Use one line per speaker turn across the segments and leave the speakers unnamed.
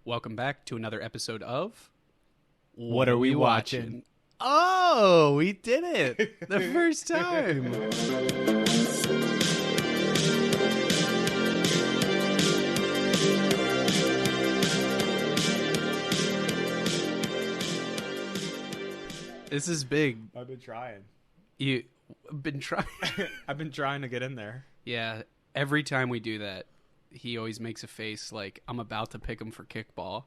Welcome back to another episode of
What Are We Watching?
Oh, we did it the first time. This is big.
I've been trying.
You've been trying.
I've been trying to get in there.
Yeah, every time we do that, he always makes a face like I'm about to pick him for kickball,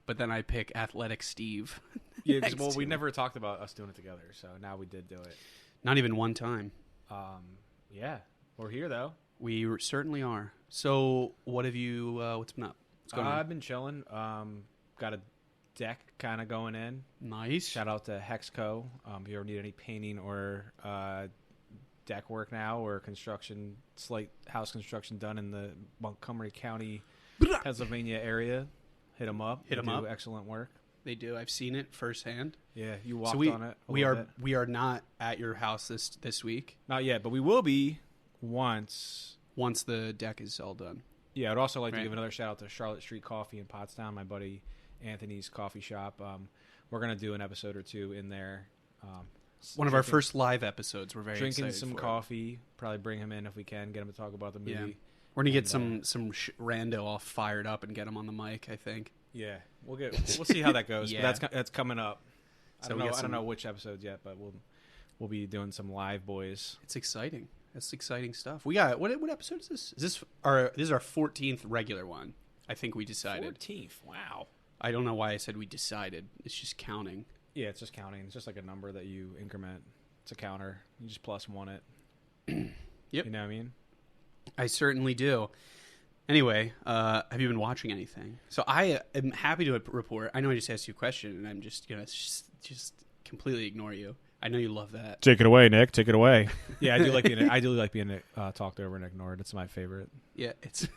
but then I pick Athletic Steve.
Yeah, well, we never talked about us doing it together, so now we did do it.
Not even one time.
Yeah, we're here though.
We certainly are. So, what have you? What's been up? What's going on?
I've been chilling. Got a deck kind of going in.
Nice.
Shout out to Hexco. If you ever need any painting or deck work now, or slight house construction done in the Montgomery County, Pennsylvania area, hit them up.
Hit them up.
Excellent work.
They do. I've seen it firsthand.
Yeah, you walked
So
on it.
We are not at your house this week.
Not yet, but we will be once
the deck is all done.
Yeah, I'd also like to give another shout out to Charlotte Street Coffee in Pottstown, my buddy Anthony's coffee shop. We're gonna do an episode or two in there.
One of our first live episodes. We're very
drinking
excited
some
for
Coffee. Probably bring him in if we can. Get him to talk about the movie.
Yeah. We're gonna get some rando all fired up and get him on the mic. I think.
Yeah, we'll see how that goes.
Yeah.
But that's coming up.
So
I don't know which episodes yet, but we'll be doing some live boys.
It's exciting. That's exciting stuff. We got what episode is this? This is our 14th regular one. I think we decided.
14th. Wow.
I don't know why I said we decided. It's just counting.
Yeah, it's just counting. It's just like a number that you increment. It's a counter. You just plus one it.
Yep.
You know what I mean?
I certainly do. Anyway, have you been watching anything? So I am happy to report. I know I just asked you a question, and I'm just gonna just completely ignore you. I know you love that.
Take it away, Nick. Take it away. Yeah, I do like being talked over and ignored. It's my favorite.
Yeah, it's.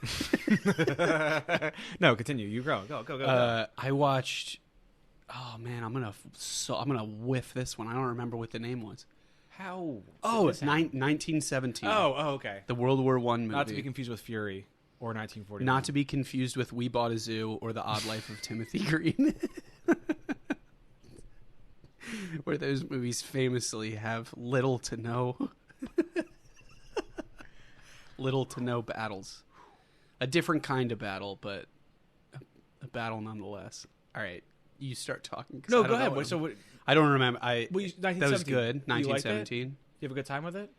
No, continue. You go.
I watched. Oh man, I'm gonna whiff this one. I don't remember what the name was.
How?
Oh, it's 1917.
Oh, okay.
The World War I movie.
Not to be confused with Fury or 1940.
Not to be confused with We Bought a Zoo or The Odd Life of Timothy Green. Where those movies famously have little to no battles. A different kind of battle, but a battle nonetheless. All right, you start talking.
No, go ahead.
I don't remember.
That was
good. 1917.
You have a good time with it?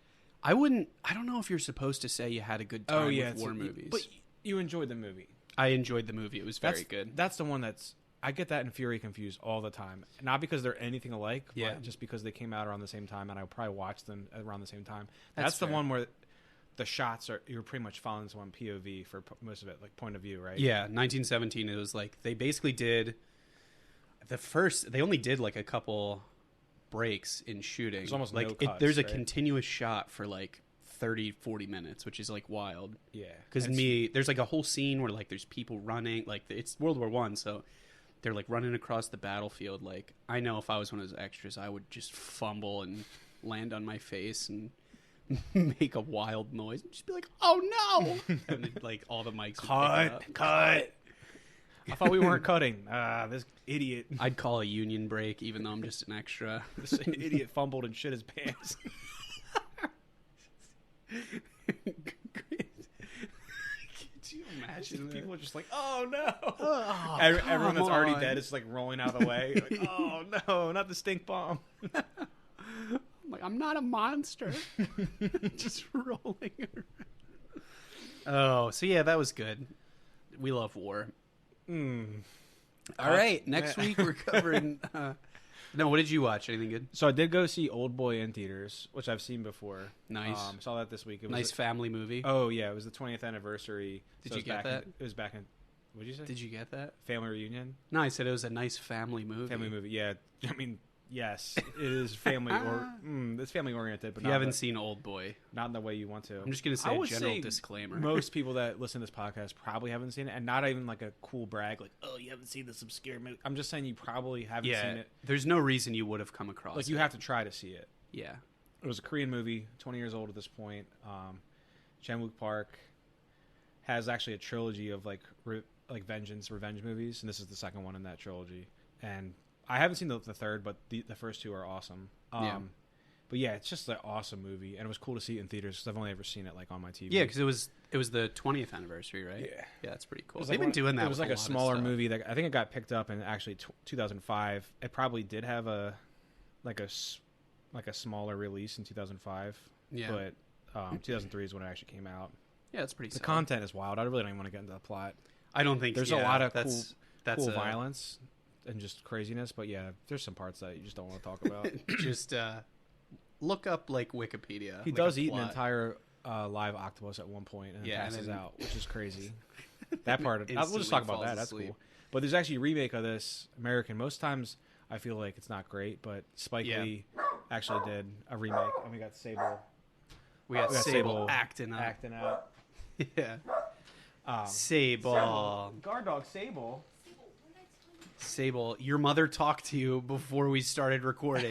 I don't know if you're supposed to say you had a good time with war movies.
But you enjoyed the movie.
I enjoyed the movie. It was very good.
That's the one I get that and Fury confused all the time. Not because they're anything alike, but just because they came out around the same time, and I probably watched them around the same time. That's the one where the shots you're pretty much following someone POV for most of it, like point of view, right?
Yeah, 1917. It was like they basically did they only did like a couple breaks in shooting.
There's almost
like
no cuts,
there's a
right?
continuous shot for like 30-40 minutes, which is like wild.
Yeah,
because there's like a whole scene where like there's people running, like it's World War I, so they're like running across the battlefield. Like I know if I was one of those extras, I would just fumble and land on my face and make a wild noise and just be like, "Oh no!" And then, like all the mics would
cut. I thought we weren't cutting. This idiot.
I'd call a union break, even though I'm just an extra.
This idiot fumbled and shit his pants.
Could you imagine?
People are just like, "Oh no!"
Oh,
everyone that's already dead is like rolling out of the way. Like, "Oh no, not the stink bomb!"
Like, I'm not a monster. Just rolling around. Oh, so yeah, that was good. We love war. All right, next week we're covering. No, what did you watch? Anything good?
So I did go see Old Boy in theaters, which I've seen before.
Nice.
Saw that this week. It was
nice family movie.
Oh yeah, it was the 20th anniversary.
Did you get that?
It was back in. What did you say?
Did you get that?
Family reunion.
No, I said it was a nice family movie.
Family movie. Yeah, I mean. Yes, it is family it's family oriented, but
if you haven't seen Old Boy,
not in the way you want to.
I'm just going to say a general disclaimer.
Most people that listen to this podcast probably haven't seen it, and not even like a cool brag, like, "Oh, you haven't seen this obscure movie." I'm just saying you probably haven't seen it.
There's no reason you would have come across it.
Like you have to try to see it.
Yeah,
it was a Korean movie, 20 years old at this point. Chan-wook Park has actually a trilogy of like like revenge movies, and this is the second one in that trilogy. And I haven't seen the third, but the first two are awesome. But yeah, it's just an awesome movie, and it was cool to see it in theaters because I've only ever seen it like on my TV.
Yeah, because it was the 20th anniversary, right? Yeah, that's pretty cool. They've been doing that.
It was like a smaller movie that I think it got picked up in actually 2005. It probably did have a smaller release in 2005. Yeah, but 2003 is when it actually came out.
Yeah, it's pretty.
The content is wild. I really don't even want to get into the plot.
I don't think
there's a lot of cool violence and just craziness, but yeah, there's some parts that you just don't want to talk about.
Just look up like Wikipedia.
He does eat an entire live octopus at one point and passes out, which is crazy. That part, we'll just talk about that. That's cool. But there's actually a remake of this American. Most times I feel like it's not great, but Spike Lee actually did a remake, and we got Sable.
We got Sable acting out. Yeah. Sable.
Guard dog Sable.
Sable, your mother talked to you before we started recording.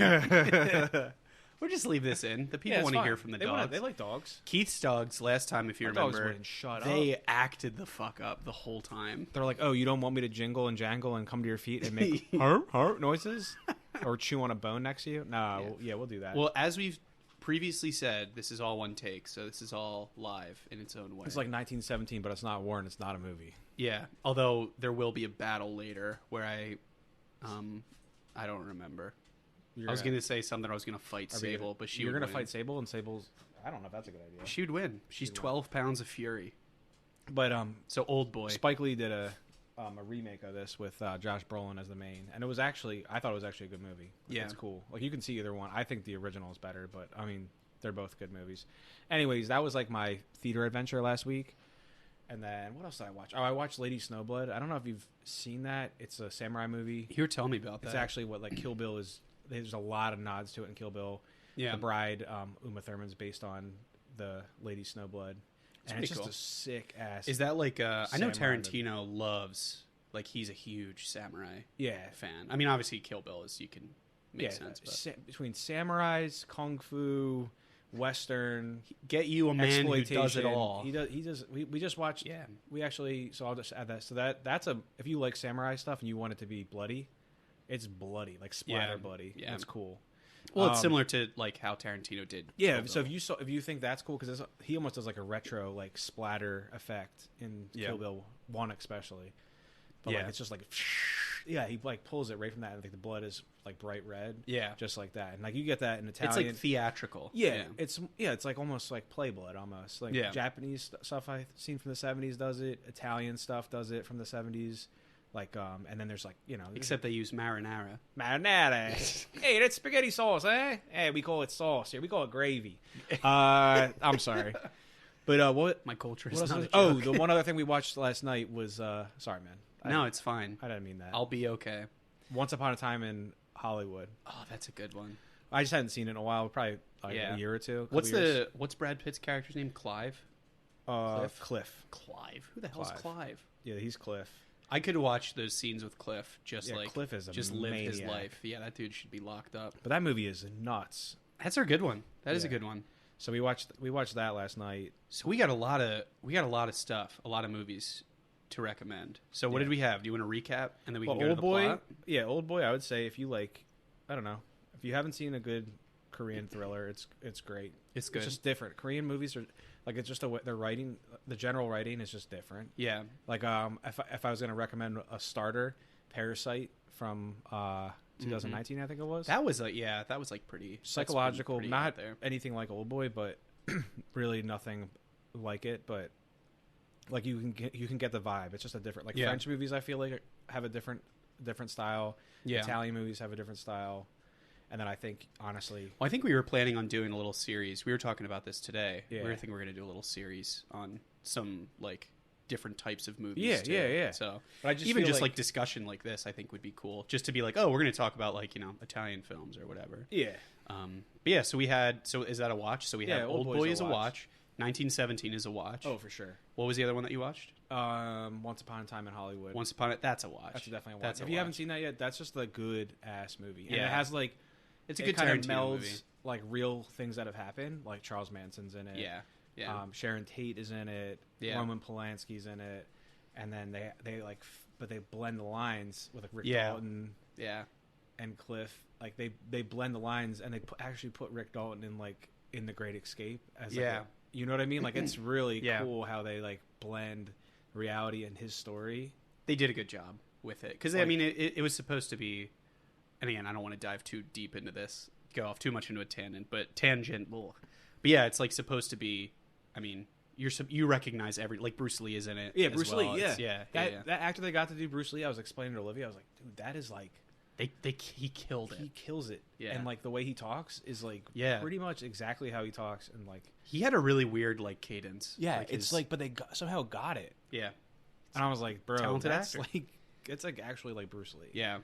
We'll just leave this in. The people want to hear from the dogs.
They like dogs.
Keith's dogs, last time, if you remember,
dogs wouldn't shut
they acted the fuck up the whole time.
They're like, oh, you don't want me to jingle and jangle and come to your feet and make harp noises? Or chew on a bone next to you? Nah, we'll do that.
Well, as we've previously said, this is all one take, so this is all live in its own way.
It's like 1917, but it's not war and it's not a movie.
Yeah, although there will be a battle later where I don't remember. I was going to say something. I was going to fight Sable, but
you're going to fight Sable, and Sable's. I don't know if that's a good idea.
She'd win. She's 12 pounds of fury.
But
so Old Boy.
Spike Lee did a remake of this with Josh Brolin as the main, and I thought it was actually a good movie. Like, it's cool. Like you can see either one. I think the original is better, but I mean they're both good movies. Anyways, that was like my theater adventure last week. And then what else did I watch? Oh, I watched Lady Snowblood. I don't know if you've seen that. It's a samurai movie.
You were telling me about that.
It's actually what like Kill Bill is. There's a lot of nods to it in Kill Bill.
Yeah.
The Bride, Uma Thurman's based on the Lady Snowblood. And it's just a sick ass.
Is that like I know Tarantino loves, like he's a huge samurai fan. I mean, obviously Kill Bill is, you can make sense. But.
Between samurais, kung fu, western,
get you a man who does it all.
He does. We just watched. Yeah. We actually. So I'll just add that. So that's a. If you like samurai stuff and you want it to be bloody, it's bloody, like splatter bloody. Yeah, that's cool.
Well, it's similar to like how Tarantino did.
Yeah. So if you think that's cool, because he almost does like a retro like splatter effect in Kill Bill 1 especially. But like it's just like. Yeah, he like pulls it right from that, and I think the blood is like bright red.
Yeah,
just like that, and like you get that in Italian.
It's like theatrical.
Yeah, it's like almost like play blood, almost like Japanese stuff I've seen from the 70s does it. Italian stuff does it from the 70s, like and then there's like
except they use marinara.
Hey, that's spaghetti sauce, eh? Hey, we call it sauce here. We call it gravy. I'm sorry, but what
my culture is not.
The one other thing we watched last night was sorry, man.
No, it's fine.
I didn't mean that.
I'll be okay.
Once Upon a Time in Hollywood.
Oh, that's a good one.
I just hadn't seen it in a while, probably a year or two.
What's Brad Pitt's character's name? Clive?
Cliff.
Clive. Who the hell's Clive?
Yeah, he's Cliff.
I could watch those scenes with Cliff,
Cliff is
just live his life. Yeah, that dude should be locked up.
But that movie is nuts.
That's a good one. That is a good one.
So we watched that last night.
So we got a lot of stuff, a lot of movies to recommend. So what did we have? Do you want to recap and then we can go to the plot?
Yeah, Old Boy. I would say if you like, I don't know, if you haven't seen a good Korean thriller, it's great.
It's good.
It's just different. Korean movies are like it's just their writing, the general writing is just different.
Yeah.
Like if I was going to recommend a starter, Parasite from 2019, I think it was.
That was like pretty
psychological,
pretty
not anything like Old Boy, but really nothing like it, but. Like you can get the vibe. It's just a different French movies. I feel like have a different style. Yeah. Italian movies have a different style. And then I think honestly,
I think we were planning on doing a little series. We were talking about this today. Yeah. We were thinking we're going to do a little series on some like different types of movies.
Yeah.
So but I just even just like discussion like this, I think would be cool. Just to be like, oh, we're going to talk about like Italian films or whatever.
Yeah.
But yeah. So is that a watch? So we have Old Boy is a watch. 1917 is a watch.
Oh, for sure.
What was the other one that you watched?
Once Upon a Time in Hollywood.
That's a watch.
That's definitely a watch. If you haven't seen that yet, that's just a good ass movie. And
it
has like
it's a good Tarantino melds movie.
Like real things that have happened. Like Charles Manson's in it.
Yeah.
Sharon Tate is in it.
Yeah.
Roman Polanski's in it. and then they like, but they blend the lines with like Rick
Yeah.
Dalton, and Cliff. Like they blend the lines, and they actually put Rick Dalton in The Great Escape as you know what I mean? Like it's really cool how they like blend reality and his story.
They did a good job with it because I mean it was supposed to be, and again I don't want to dive too deep into this, go off too much into a tangent, but yeah, it's like supposed to be. I mean, you recognize like Bruce Lee is in it.
Yeah, Bruce
well.
Lee. Yeah. That actor they got to do Bruce Lee, I was explaining to Olivia, I was like, dude, that is like
he killed it.
He kills it.
Yeah,
and like the way he talks is like pretty much exactly how he talks, and like
he had a really weird like cadence.
Yeah, like it's like, but they somehow got it.
Yeah,
and I was like, bro,
talented
that's
actor.
like it's like actually like Bruce Lee.
Yeah,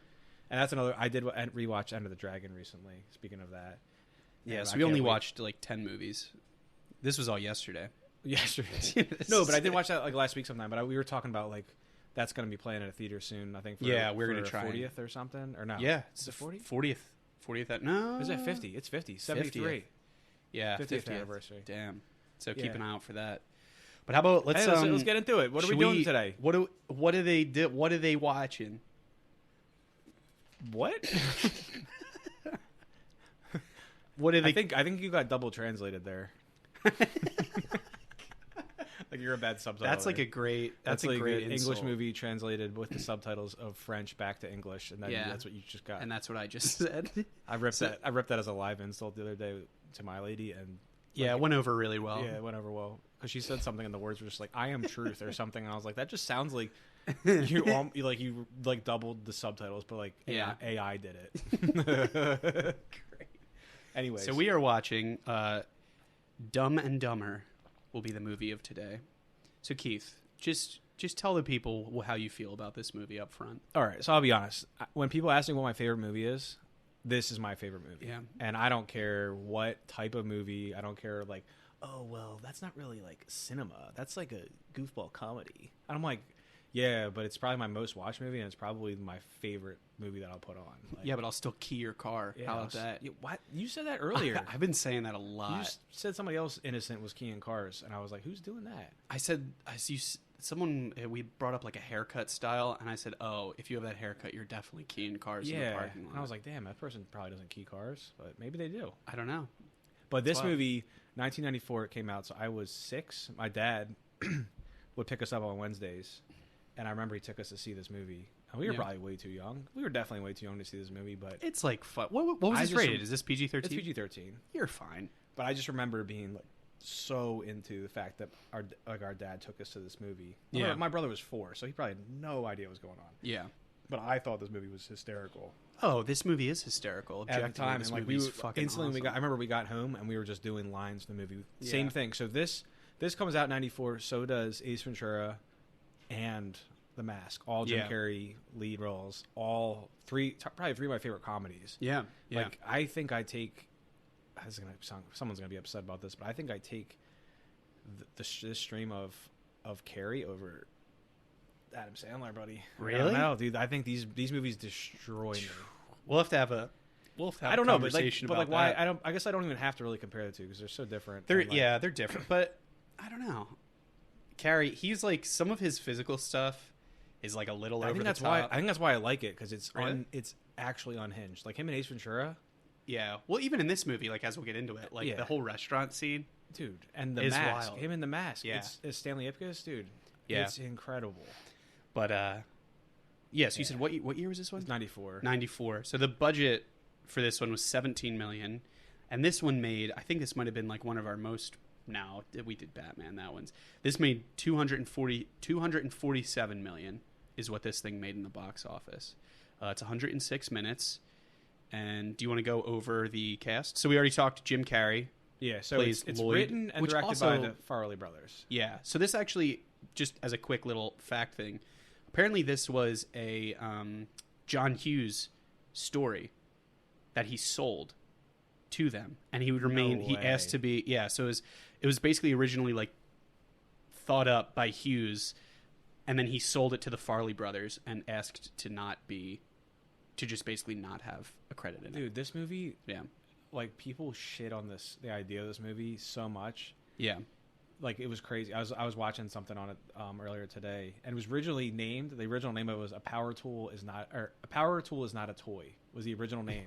and that's another. I did rewatch Enter the Dragon recently. Speaking of that,
yeah. So we only watched like 10 movies. This was all yesterday.
Yesterday. No, but I did watch that like last week sometime. But we were talking about like that's going to be playing at a theater soon. I think.
We're going to try
40th or something or no?
Yeah,
it's the 40th.
40th. No,
is it 50? It's 50. 73.
50th. Yeah,
50th anniversary.
Damn. So keep an eye out for that. But how about let's
get into it. What are we doing today?
What do they do? What are they watching?
What?
What do they?
I think you got double translated there. Like you're a bad subtitle.
That's like a great. That's
like
a great
an English movie translated with the subtitles of French back to English, and then that's what you just got.
And that's what I just said.
I ripped that as a live insult the other day to my lady, and
it went over really well.
Yeah, it went over well because she said something, and the words were just like "I am truth" or something, and I was like, that just sounds like you doubled the subtitles, but like AI did it.
Great.
Anyway,
so we are watching Dumb and Dumber will be the movie of today. So Keith, just tell the people how you feel about this movie up front.
All right, so I'll be honest. When people ask me what my favorite movie is, this is my favorite movie.
Yeah.
And I don't care what type of movie. I don't care like, oh, well, that's not really like cinema. That's like a goofball comedy. And I'm like, yeah, but it's probably my most watched movie, and it's probably my favorite movie that I'll put on. Like,
yeah, but I'll still key your car. How about that?
What? You said that earlier.
I've been saying that a lot.
You said somebody else innocent was keying cars, and I was like, who's doing that?
I see someone, we brought up like a haircut style, and I said, oh, if you have that haircut, you're definitely keying cars in the parking lot.
And I was like, damn, that person probably doesn't key cars, but maybe they do.
I don't know.
But this movie, 1994, it came out, so I was 6. My dad would pick us up on Wednesdays. And I remember he took us to see this movie. And we were probably way too young. We were definitely way too young to see this movie, but
it's like fun. What was this rated? Is this PG-13?
It's PG-13.
You're fine.
But I just remember being like so into the fact that our dad took us to this movie.
Yeah.
My brother was 4, so he probably had no idea what was going on.
Yeah.
But I thought this movie was hysterical.
Oh, this movie is hysterical.
At the time,
this
and like
movie's fucking
instantly
awesome.
I remember we got home and we were just doing lines in the movie. Same thing. So this comes out in 94, so does Ace Ventura and The Mask, all Jim Carrey lead roles, all probably 3 of my favorite comedies.
Yeah.
Like I think I take. This is gonna sound, someone's gonna be upset about this, but I think I take this stream of Carrey over Adam Sandler, buddy.
Really?
I don't know, dude. I think these movies destroy me.
We'll have to have a.
I don't know, but
about
why?
that.
I guess I don't even have to really compare the two because they're so different.
They're different, but I don't know. Carrey, he's like some of his physical stuff is like a little over the top.
I think that's why I like it because it's
Really?
it's actually unhinged. Like him and Ace Ventura.
Yeah. Well, even in this movie, like as we'll get into it, like the whole restaurant scene,
dude, and the
is
mask,
wild.
him in the mask.
Yeah.
It's Stanley Ipkiss, dude.
Yeah.
It's incredible.
But so you said what year was this one?
It's 94.
94. So the budget for this one was 17 million, and this one made, I think this might have been like one of our most. Now we did Batman. That one's. This made 247 million is what this thing made in the box office. It's 106 minutes. And do you want to go over the cast? So we already talked Jim Carrey.
Yeah, so
plays
it's
Lloyd,
written and directed by the Farrelly brothers.
Yeah. So this actually, just as a quick little fact thing, apparently this was a John Hughes story that he sold to them, and he would remain. He asked to be. Yeah. So it was basically originally like thought up by Hughes, and then he sold it to the Farrelly brothers and asked to just basically not have a credit in it.
Dude, this movie,
yeah,
like people shit on the idea of this movie so much.
Yeah,
like it was crazy. I was watching something on it earlier today, and it was originally named. The original name of it was a power tool is not a toy. Was the original name.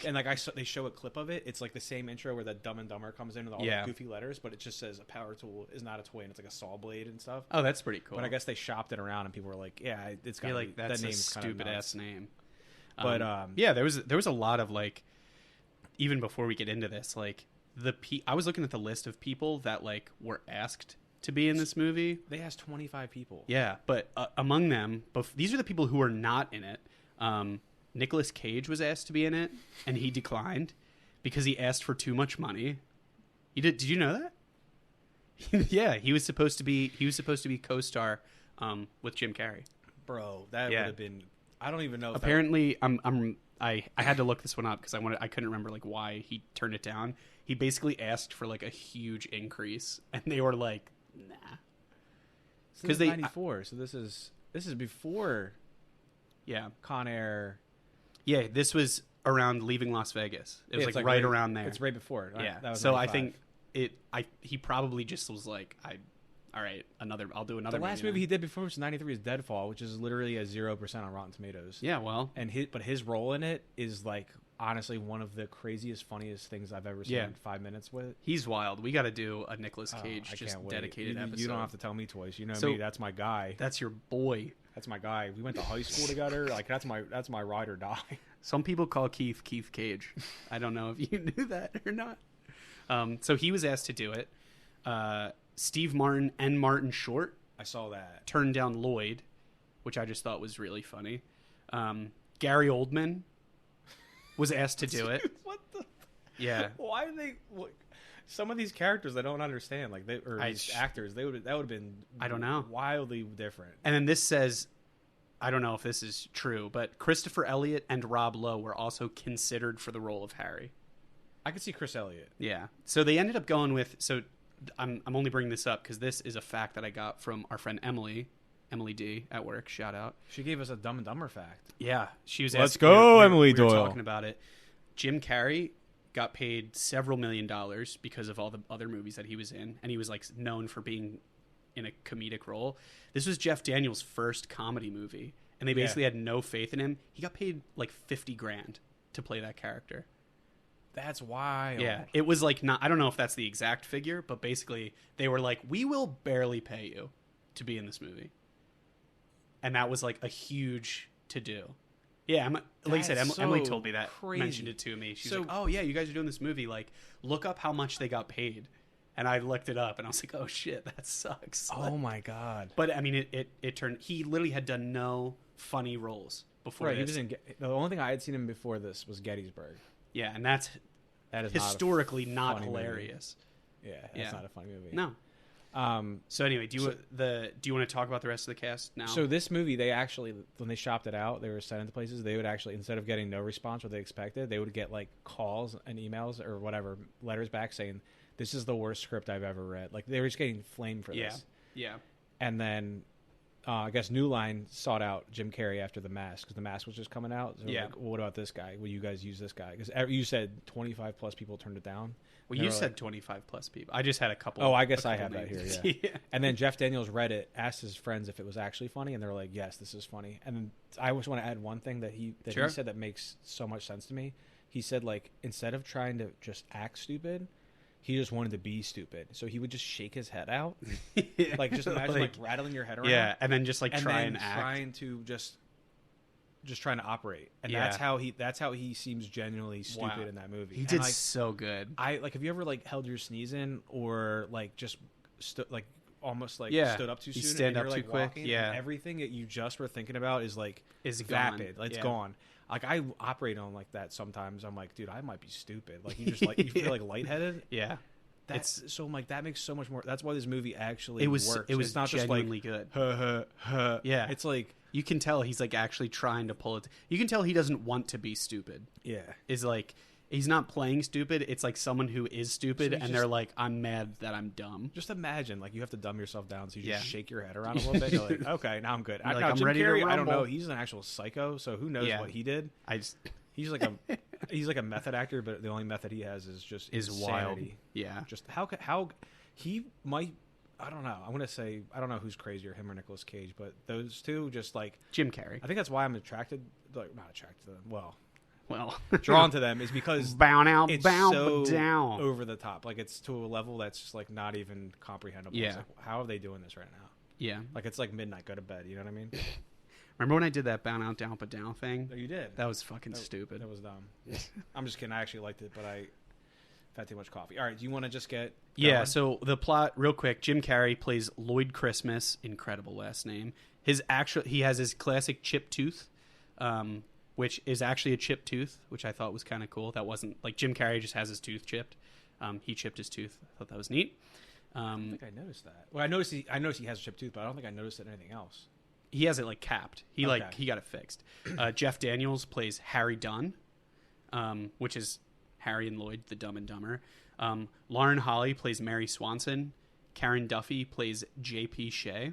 And like they show a clip of it. It's like the same intro where that Dumb and Dumber comes in with all the goofy letters, but it just says a power tool is not a toy, and it's like a saw blade and stuff.
Oh, that's pretty cool.
But I guess they shopped it around, and people were like, "Yeah, it's got
like that's
that
a
name's
stupid ass name."
But
yeah, there was a lot of like, even before we get into this, like I was looking at the list of people that like were asked to be in this movie.
They asked 25 people.
Yeah, but among them, these are the people who are not in it. Nicolas Cage was asked to be in it, and he declined because he asked for too much money. Did you know that? Yeah, he was supposed to be co-star with Jim Carrey.
Bro, that would have been. I don't even know. If
Apparently, I had to look this one up because I couldn't remember like why he turned it down. He basically asked for like a huge increase, and they were like, "Nah."
Because they 94, so this is before.
Yeah,
Con Air.
Yeah, this was around leaving Las Vegas. It was like right around there.
It's right before.
Yeah.
That was
so
95.
I think he probably just was like, all right, I'll do another.
The last movie he did before was 93 is Deadfall, which is literally a 0% on Rotten Tomatoes.
Yeah, well,
and his role in it is like honestly one of the craziest, funniest things I've ever seen. 5 minutes with.
He's wild. We got to do a Nicolas Cage dedicated episode.
You don't have to tell me twice. You know me. That's my guy.
That's your boy.
That's my guy. We went to high school together. Like that's my ride or die.
Some people call Keith Cage. I don't know if you knew that or not. So he was asked to do it. Steve Martin and Martin Short.
I saw that.
Turned down Lloyd, which I just thought was really funny. Gary Oldman was asked to do it.
What the?
Yeah.
Why do they? Some of these characters I don't understand. Like these actors, that would have been.
I don't know.
Wildly different.
And then this says, I don't know if this is true, but Christopher Elliott and Rob Lowe were also considered for the role of Harry.
I could see Chris Elliott.
Yeah. So they ended up going with. So I'm only bringing this up because this is a fact that I got from our friend Emily D at work. Shout out.
She gave us a Dumb and Dumber fact.
Yeah, she was.
Let's go, Emily Doyle.
We were talking about it. Jim Carrey got paid several $1 million because of all the other movies that he was in, and he was like known for being in a comedic role. This was Jeff Daniels' first comedy movie, and they basically had no faith in him. He got paid like $50,000 to play that character.
That's wild.
Yeah, it was like not. I don't know if that's the exact figure, but basically they were like, "We will barely pay you to be in this movie," and that was like a huge to do. Yeah, like I said, Emily told me that, mentioned it to me. She's like, "Oh yeah, you guys are doing this movie. Like, look up how much they got paid." And I looked it up, and I was like, "Oh shit, that sucks."
Oh my god!
But I mean, it turned. He literally had done no funny roles before.
Right,
this.
He was in. The only thing I had seen him before this was Gettysburg.
Yeah, and that is historically not hilarious.
Movie. Yeah, that's not a funny movie.
No. So anyway, do you want to talk about the rest of the cast now?
So this movie, they actually, when they shopped it out, they were sent into places. They would actually, instead of getting no response what they expected, they would get like calls and emails or whatever letters back saying, "This is the worst script I've ever read." Like they were just getting flamed for this.
Yeah.
And then I guess New Line sought out Jim Carrey after The Mask because The Mask was just coming out. So like, well, what about this guy? Will you guys use this guy? Because you said 25 plus people turned it down.
Well, you said 25 plus people. I just had a couple.
Oh, I guess I have that here. Yeah.
Yeah.
And then Jeff Daniels read it, asked his friends if it was actually funny, and they were like, "Yes, this is funny." And then I just want to add one thing that he said that makes so much sense to me. He said like instead of trying to just act stupid, he just wanted to be stupid. So he would just shake his head out, like just imagine like rattling your head around.
Yeah, and then just like trying
to just trying to operate, and that's how he seems genuinely stupid in that movie.
He did so good.
Have you ever like held your sneeze in or like just almost like stood up too soon?
You stand up too quick.
Walking,
yeah,
and everything that you just were thinking about is vapid.
Gone.
It's gone. Like I operate on like that sometimes. I'm like, dude, I might be stupid. Like you just like you feel like lightheaded.
Yeah.
So I'm like that makes so much more. That's why this movie actually works.
It was
it's not
genuinely
just
good.
Yeah, it's like
you can tell he's like actually trying to pull it. You can tell he doesn't want to be stupid.
Yeah,
is like he's not playing stupid. It's like someone who is stupid, and they're like, I'm mad that I'm dumb.
Just imagine like you have to dumb yourself down, so you just shake your head around a little bit. You're like, okay, now I'm good.
I'm
Jim
ready
Carrey,
to rumble.
I don't know. He's an actual psycho, so who knows what he did? He's like a method actor, but the only method he has is just
insanity.
Wild.
Yeah,
just how he might I don't know. I'm gonna say I don't know who's crazier, him or Nicolas Cage, but those two just like
Jim Carrey.
I think that's why I'm attracted, like not attracted to them.
Well,
drawn to them is because
bow now,
it's
bow
so
down,
over the top. Like it's to a level that's just like not even comprehensible.
Yeah.
It's like, how are they doing this right now?
Yeah.
Like it's like midnight. Go to bed. You know what I mean?
Remember when I did that bow now, down, but down thing?
No, you did.
That was fucking stupid.
That was dumb. I'm just kidding. I actually liked it, but I've had too much coffee. All right. Do you want to just get
Yeah,
going?
so the plot, real quick, Jim Carrey plays Lloyd Christmas, incredible last name. He has his classic chipped tooth, which is actually a chipped tooth, which I thought was kind of cool. That wasn't, like, Jim Carrey just has his tooth chipped. He chipped his tooth. I thought that was neat.
I don't think I noticed that. Well, I noticed he has a chipped tooth, but I don't think I noticed it in anything else.
He has it, like, capped. He got it fixed. Jeff Daniels plays Harry Dunn, which is Harry and Lloyd, the Dumb and Dumber. Lauren Holly plays Mary Swanson. Karen Duffy plays J.P. Shea.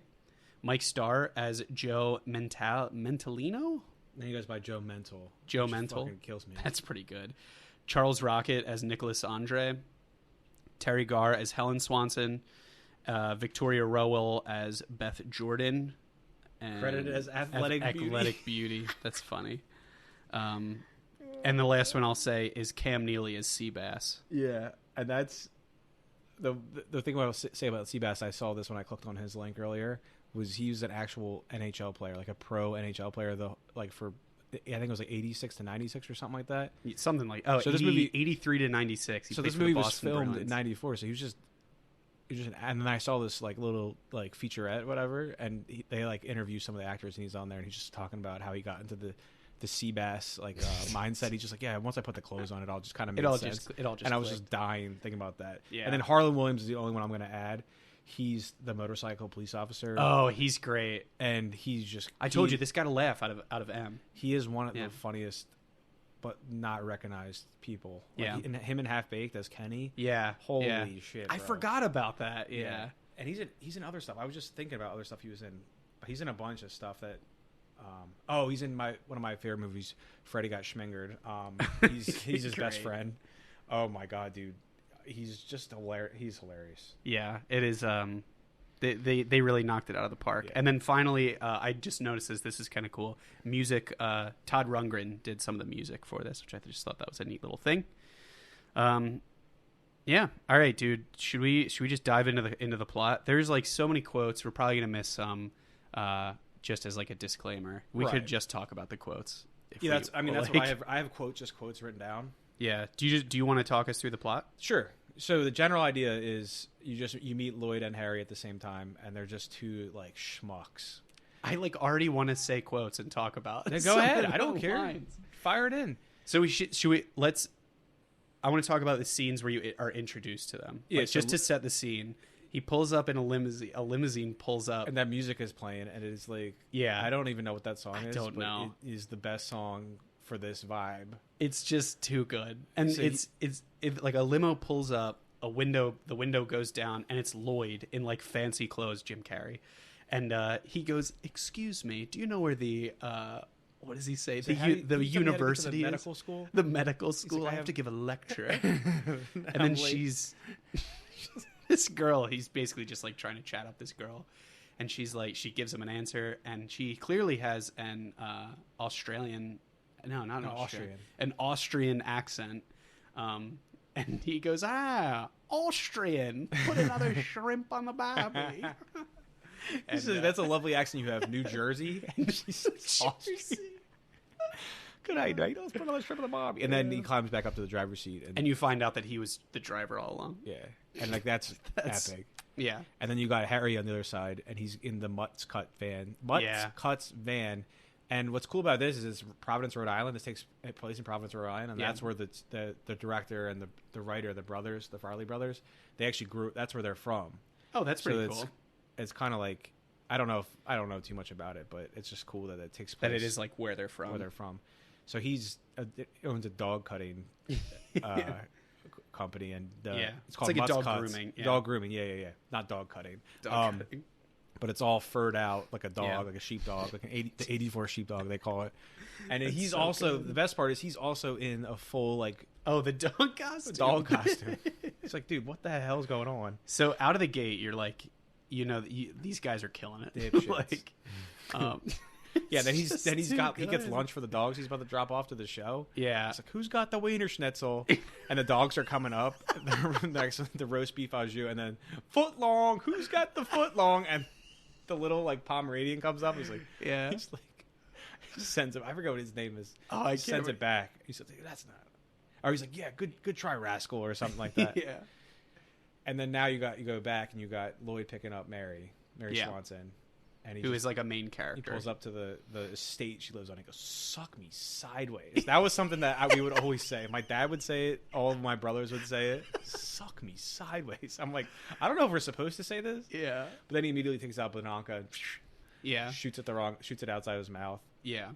Mike Starr as Joe Mentalino?
Then he goes by Joe Mental.
Joe Mental.
Fucking kills me.
That's pretty good. Charles Rocket as Nicholas Andre. Terry Garr as Helen Swanson. Victoria Rowell as Beth Jordan. And
credited as Athletic
Beauty. That's funny. And the last one I'll say is Cam Neely as Seabass.
Yeah, and that's the thing I will say about Seabass. I saw this when I clicked on his link earlier. Was he was an actual NHL player, like a pro NHL player, for I think it was like 86 to 96 or something like that.
Something like
so this movie
83 to 96.
So this movie was filmed in 94. So he was just and then I saw this like little like featurette, whatever, and they like interview some of the actors, and he's on there, and he's just talking about how he got into the Seabass like mindset. He's just like, yeah, once I put the clothes on, it all just kind of made sense.
It all just
and I was
clicked.
just dying thinking about that.
Yeah.
And then Harlan Williams is the only one I'm going to add. He's the motorcycle police officer.
Oh, he's great.
And he's just...
I told you, this got a laugh out of M.
He is one of the funniest, but not recognized people. Like
Yeah.
him and Half Baked as Kenny.
Yeah.
Holy shit, bro.
I forgot about that. Yeah.
And he's in other stuff. I was just thinking about other stuff he was in. But he's in a bunch of stuff that... he's in one of my favorite movies, Freddy Got Schmingered. He's his best friend. Oh my god, dude. He's just hilarious. He's hilarious.
Yeah, it is. They really knocked it out of the park. Yeah. And then finally, I just noticed this is kind of cool. Music. Todd Rundgren did some of the music for this, which I just thought that was a neat little thing. Yeah. All right, dude. Should we just dive into the plot? There's like so many quotes. We're probably gonna miss some. Just as like a disclaimer, we could just talk about the quotes.
That's what I have quotes written down.
Yeah. Do you want to talk us through the plot?
Sure. So the general idea is you meet Lloyd and Harry at the same time, and they're just two like schmucks.
I like already want to say quotes and talk about.
Go ahead. I don't care. Lines. Fire it in.
So I want to talk about the scenes where you are introduced to them. Yeah. Like, just to set the scene. He pulls up in a limousine. A limousine pulls up,
and that music is playing, and it's like, I don't even know what that song is.
I don't know.
It is the best song for this vibe.
It's just too good, and so it's like a limo pulls up, the window goes down, and it's Lloyd in like fancy clothes, Jim Carrey, and he goes, "Excuse me, do you know where the what does he say? The university
the medical school.
The medical school. Like, I have to give a lecture, and then she's." This girl, he's basically just like trying to chat up this girl, and she's like, she gives him an answer, and she clearly has an Australian accent, and he goes, Austrian, put another shrimp on the barbie.
And, that's a lovely accent you have, New Jersey. And she's Austrian. Good idea. Let's put another shrimp on the barbie. And then he climbs back up to the driver's seat.
And you find out that he was the driver all along.
Yeah. And like that's epic.
Yeah.
And then you got Harry on the other side, and he's in the Mutts Cuts van. And what's cool about this is it's Providence, Rhode Island. This takes place in Providence, Rhode Island, and that's where the director and the writer, the Farley brothers, they actually grew. That's where they're from.
Oh, that's pretty cool.
It's kind of like I don't know too much about it, but it's just cool that it takes place.
That it is like where they're from.
So he owns a dog cutting company, and it's called
like
Dog
grooming.
Yeah. Dog grooming, yeah. Not dog cutting.
Cutting.
But it's all furred out like a dog, like a sheepdog, like the 84 sheepdog they call it. And he's so also good. The best part is he's also in a full like
the dog costume.
It's like, dude, what the hell's going on?
So out of the gate, you're like, these guys are killing it.
Dipshits.
Like,
yeah. Then he
good.
gets lunch for the dogs. He's about to drop off to the show.
Yeah.
It's like, who's got the Wiener Schnitzel? And the dogs are coming up. Next, the roast beef au jus, and then foot long. Who's got the foot long? And the little like Pomeranian comes up. He's like,
yeah.
He's like, he sends him. I forget what his name is.
Oh, I
sends it back. He says, that's not. Or he's like, yeah, good try, rascal, or something like that.
Yeah.
And then now you go back and you got Lloyd picking up Mary Swanson, and
who is like a main character.
He pulls up to the estate she lives on. He goes, "Suck me sideways." That was something that we would always say. My dad would say it. All of my brothers would say it. "Suck me sideways." I'm like, I don't know if we're supposed to say this.
Yeah.
But then he immediately takes out Blanca and shoots it outside his mouth.
Yeah.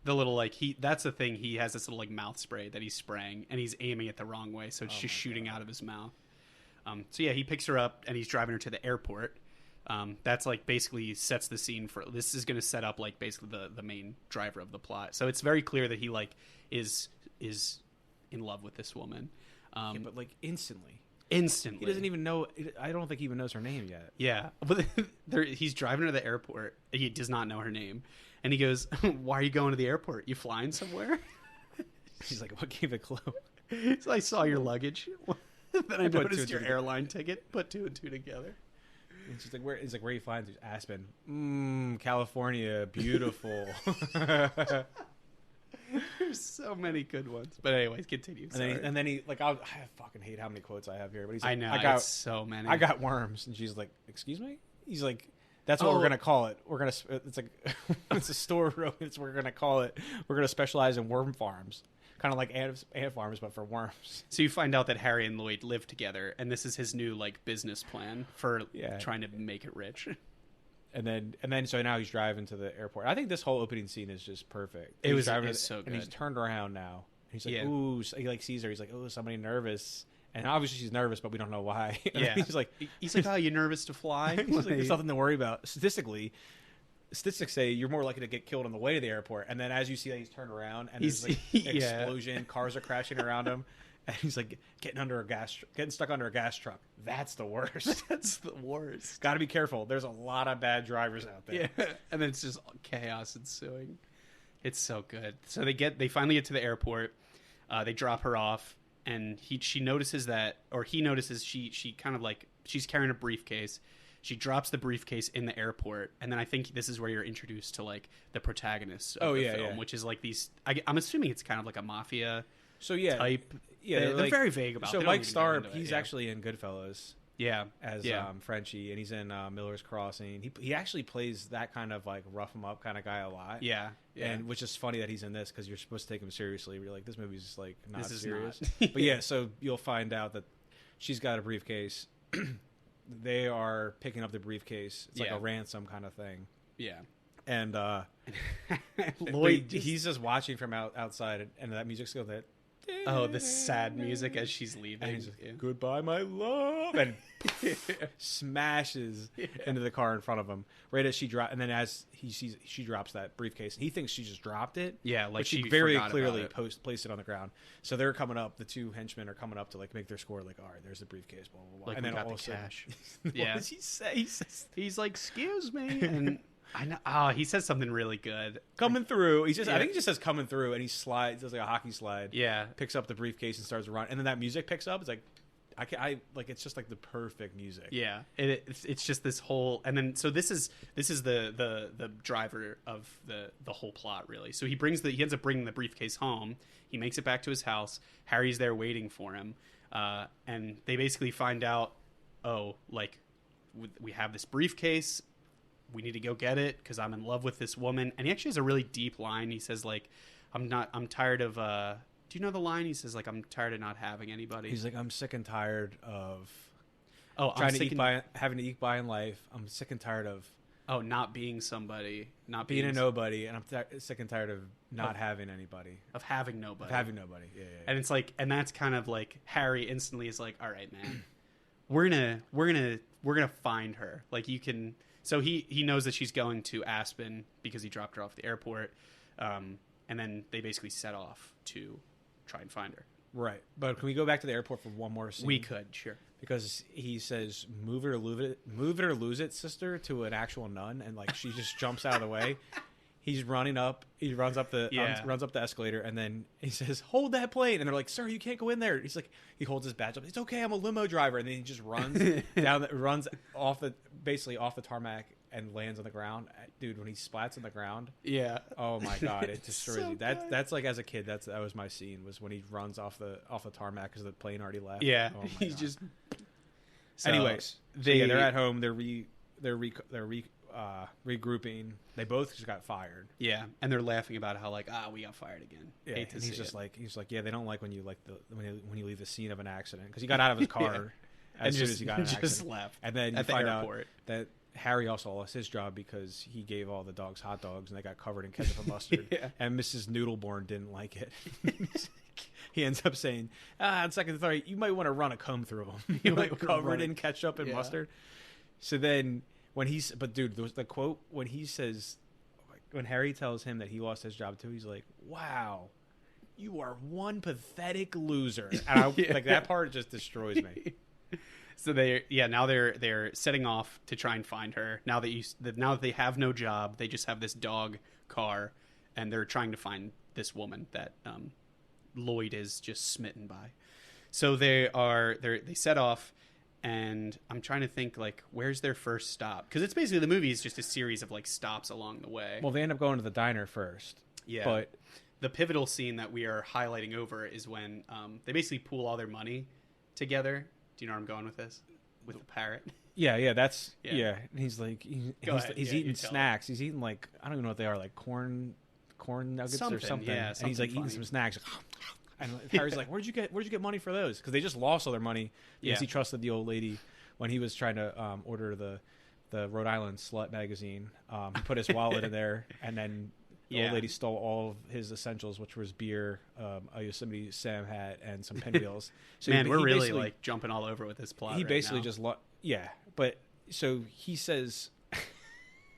The little like that's the thing. He has this little like mouth spray that he's spraying, and he's aiming it the wrong way, so it's just shooting out of his mouth. So yeah, he picks her up and he's driving her to the airport. That's like basically sets the scene for this is going to set up like basically the main driver of the plot. So it's very clear that he like is in love with this woman.
But like instantly.
He
doesn't even know. I don't think he even knows her name yet.
Yeah, but he's driving her to the airport. He does not know her name, and he goes, "Why are you going to the airport? You flying somewhere?"
She's like, "What gave it clue?"
So I saw your luggage. Then I noticed your airline ticket. Put two and two together.
And she's like, where you flying to? Aspen. California, beautiful.
There's so many good ones. But anyways, continue.
And then he like, I fucking hate how many quotes I have here. But he's like,
I know, it's so many.
I got worms. And she's like, excuse me? He's like, that's what we're going to call it. It's like, it's a store. We're going to call it. We're going to specialize in worm farms. Kind of like ant farms, but for worms.
So you find out that Harry and Lloyd live together, and this is his new like business plan for trying to make it rich.
And then so now he's driving to the airport. I think this whole opening scene is just perfect.
It's so good.
And he's turned around now. He's like, ooh, he like sees her. He's like, oh, somebody nervous. And obviously she's nervous, but we don't know why.
Yeah.
he's like,
oh, you nervous to fly?
He's like, there's nothing to worry about. Statistics say you're more likely to get killed on the way to the airport. And then as you see that he's turned around and there's like explosion, cars are crashing around him, and he's like getting stuck under a gas truck. That's the worst.
That's the worst.
Got to be careful. There's a lot of bad drivers out there.
Yeah. And then it's just chaos ensuing. It's so good. So they finally get to the airport. They drop her off, and he notices she kind of like she's carrying a briefcase. She drops the briefcase in the airport, and then I think this is where you're introduced to like the protagonists of the film, which is like these. I'm assuming it's kind of like a mafia type.
Yeah,
they're very vague about.
So Mike Starr, he's actually in Goodfellas.
Yeah,
as Frenchie, and he's in Miller's Crossing. He actually plays that kind of like rough him up kind of guy a lot.
Yeah.
And which is funny that he's in this because you're supposed to take him seriously. You're like, this movie's like not serious.
Not.
But yeah, so you'll find out that she's got a briefcase. They are picking up the briefcase. It's like a ransom kind of thing.
Yeah.
And Lloyd, he's just watching from outside, and that music's going that.
Oh, the sad music as she's leaving.
And he's like, goodbye, my love, and smashes into the car in front of him. Right as she drops, and then as he sees, she drops that briefcase, and he thinks she just dropped it.
Yeah, like
but she very clearly placed it on the ground. So they're coming up. The two henchmen are coming up to like make their score. Like, all right, there's the briefcase. Blah blah blah.
Like,
and then
got
all
the cash.
What does he say?
He's like, "Excuse me," and I know. Oh, he says something really good.
Coming through. I think he just says coming through, and he slides. Does like a hockey slide.
Yeah.
Picks up the briefcase and starts to run, and then that music picks up. It's like, I like it's just like the perfect music.
Yeah. It's just this whole, and then so this is the driver of the whole plot really. So he ends up bringing the briefcase home. He makes it back to his house. Harry's there waiting for him, and they basically find out, oh, like we have this briefcase. We need to go get it because I'm in love with this woman. And he actually has a really deep line. He says, like, I'm tired of, do you know the line? He says, like, I'm tired of not having anybody.
He's like, I'm sick and tired of
having
to eat by in life. I'm sick and tired of
not being somebody, not
being a nobody. And I'm sick and tired of not having anybody.
Of having nobody.
Yeah.
And it's like, and that's kind of like Harry instantly is like, all right, man, we're gonna find her. Like you can. So he knows that she's going to Aspen because he dropped her off at the airport, and then they basically set off to try and find her.
Right. But can we go back to the airport for one more scene?
We could, sure.
Because he says, move it or lose it, sister, to an actual nun, and like she just jumps out of the way. He's running up. He runs up the escalator, and then he says, "Hold that plane!" And they're like, "Sir, you can't go in there." He's like, he holds his badge up. It's okay, I'm a limo driver. And then he just runs runs off the tarmac and lands on the ground. Dude, when he splats on the ground,
yeah.
Oh my god, it destroys
so
you. That's like as a kid, that was my scene, was when he runs off the tarmac because the plane already left.
Yeah,
oh my
he's
god.
just.
Anyways, they're at home. They're regrouping. They both just got fired.
Yeah, and they're laughing about how like we got fired again.
Yeah, and he's just like they don't like when you when you leave the scene of an accident, because he got out of his car as soon as he got in an accident.
Just left.
And then
at
you find
the airport
out that Harry also lost his job because he gave all the dogs hot dogs and they got covered in ketchup and mustard.
Yeah.
And Mrs. Noodleborn didn't like it. He ends up saying, on second thought, you might want to run a comb through them. You might covered in ketchup and mustard. So then the quote when he says, when Harry tells him that he lost his job too, he's like, "Wow, you are one pathetic loser." And like that part just destroys me.
So now they're setting off to try and find her. Now that they have no job, they just have this dog car, and they're trying to find this woman that Lloyd is just smitten by. So they set off, and I'm trying to think like where's their first stop, because it's basically the movie is just a series of like stops along the way.
Well, they end up going to the diner first.
Yeah,
but
the pivotal scene that we are highlighting over is when they basically pool all their money together. Do you know where I'm going with this? With the parrot?
Yeah. That's yeah. And he's like he's eating snacks.
Him.
He's eating like, I don't even know what they are, like corn nuggets or something.
Yeah,
and he's like eating some snacks. And Harry's like, "Where'd you get money for those?" Because they just lost all their money because he trusted the old lady when he was trying to order the Rhode Island Slut magazine. He put his wallet in there, and then the old lady stole all of his essentials, which was beer, a Yosemite Sam hat, and some pinwheels. So
man, we're really like jumping all over with this plot.
He
right
basically
now.
just but so he says,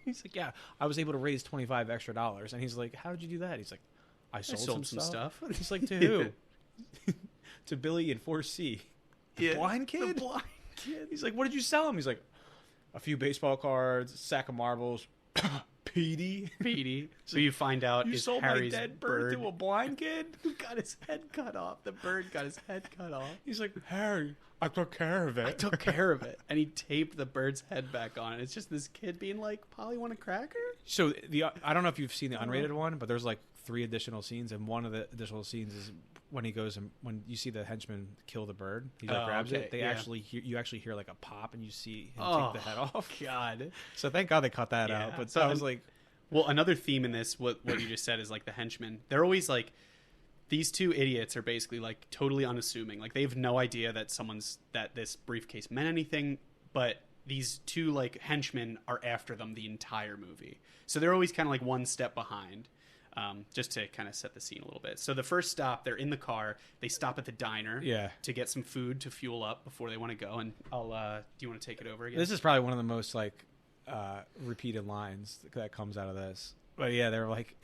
he's like, "Yeah, I was able to raise $25 extra," and he's like, "How did you do that?" He's like, I sold some stuff. He's like, "To who?" To Billy in 4C. The blind kid?
The blind kid.
He's like, "What did you sell him?" He's like, "A few baseball cards, a sack of marbles." Petey.
So you find out
you sold
Harry's
my dead bird to a blind kid
who got his head cut off. The bird got his head cut off.
He's like, "Harry, I took care of it.
And he taped the bird's head back on. And it's just this kid being like, "Polly, want a cracker?"
So I don't know if you've seen the unrated one, but there's like 3 additional scenes, and one of the additional scenes is when he goes and when you see the henchman kill the bird, he grabs it. You actually hear like a pop, and you see him take the head off.
God!
So thank God they cut that out. But so I was like,
well, another theme in this, what you just said, is like the henchmen. They're always like, these two idiots are basically like totally unassuming. Like they have no idea that this briefcase meant anything, but these two like henchmen are after them the entire movie. So they're always kind of like one step behind. Just to kind of set the scene a little bit. So the first stop, they're in the car. They stop at the diner to get some food to fuel up before they want to go. And do you want to take it over again?
This is probably one of the most like repeated lines that comes out of this. But yeah, they're like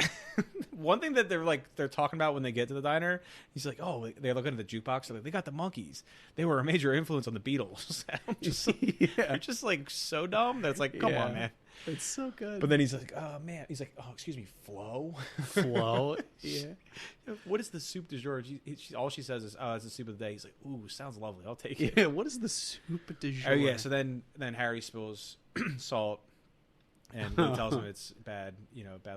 one thing that they're talking about when they get to the diner. He's like, "Oh, they're looking at the jukebox. They're like, they got the Monkees. They were a major influence on the Beatles." I'm just you're just like so dumb. That's like, come on, man.
It's so good.
But then he's like, "Oh man," he's like, "Oh, excuse me, Flo."
Yeah.
What is the soup du jour? All she says is, "Oh, it's the soup of the day." He's like, "Ooh, sounds lovely. I'll take it."
Yeah. What is the soup du jour?
Oh yeah. So then Harry spills salt. And he tells him it's bad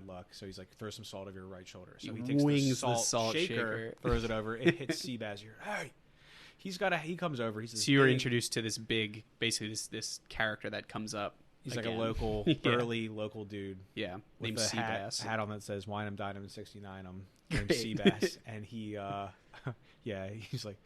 luck. So he's like, "Throw some salt over your right shoulder." So he takes the salt shaker, throws it over. It hits Seabass here. Hey, he comes over. He says,
so you were introduced to this big, basically this character that comes up.
He's like a local, burly local dude.
Yeah,
named
Seabass.
Hat on that says "Wine 'em, dine 'em, 69 'em." Named Seabass, and he, he's like,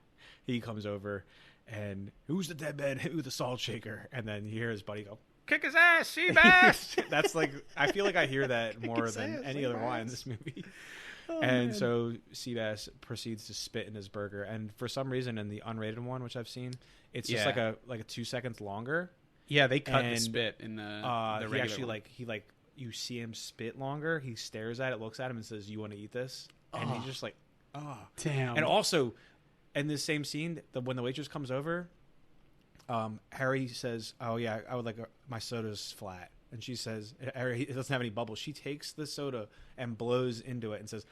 he comes over, and who's the dead man hit with the salt shaker? And then you hear his buddy go, "Kick his ass, Seabass!" That's like, I feel like I hear that more than any other line in this movie. And so Seabass proceeds to spit in his burger, and for some reason in the unrated one, which I've seen, it's just like a 2 seconds longer.
Yeah, they cut the spit in the regular
he actually
one.
You see him spit longer. He stares at it, looks at him, and says, "You want to eat this?" And he's just like, "Oh,
damn!"
And also, in this same scene, when the waitress comes over, Harry says, "Oh yeah, I would like my soda's flat," and she says, "Harry, it doesn't have any bubbles." She takes the soda and blows into it and says,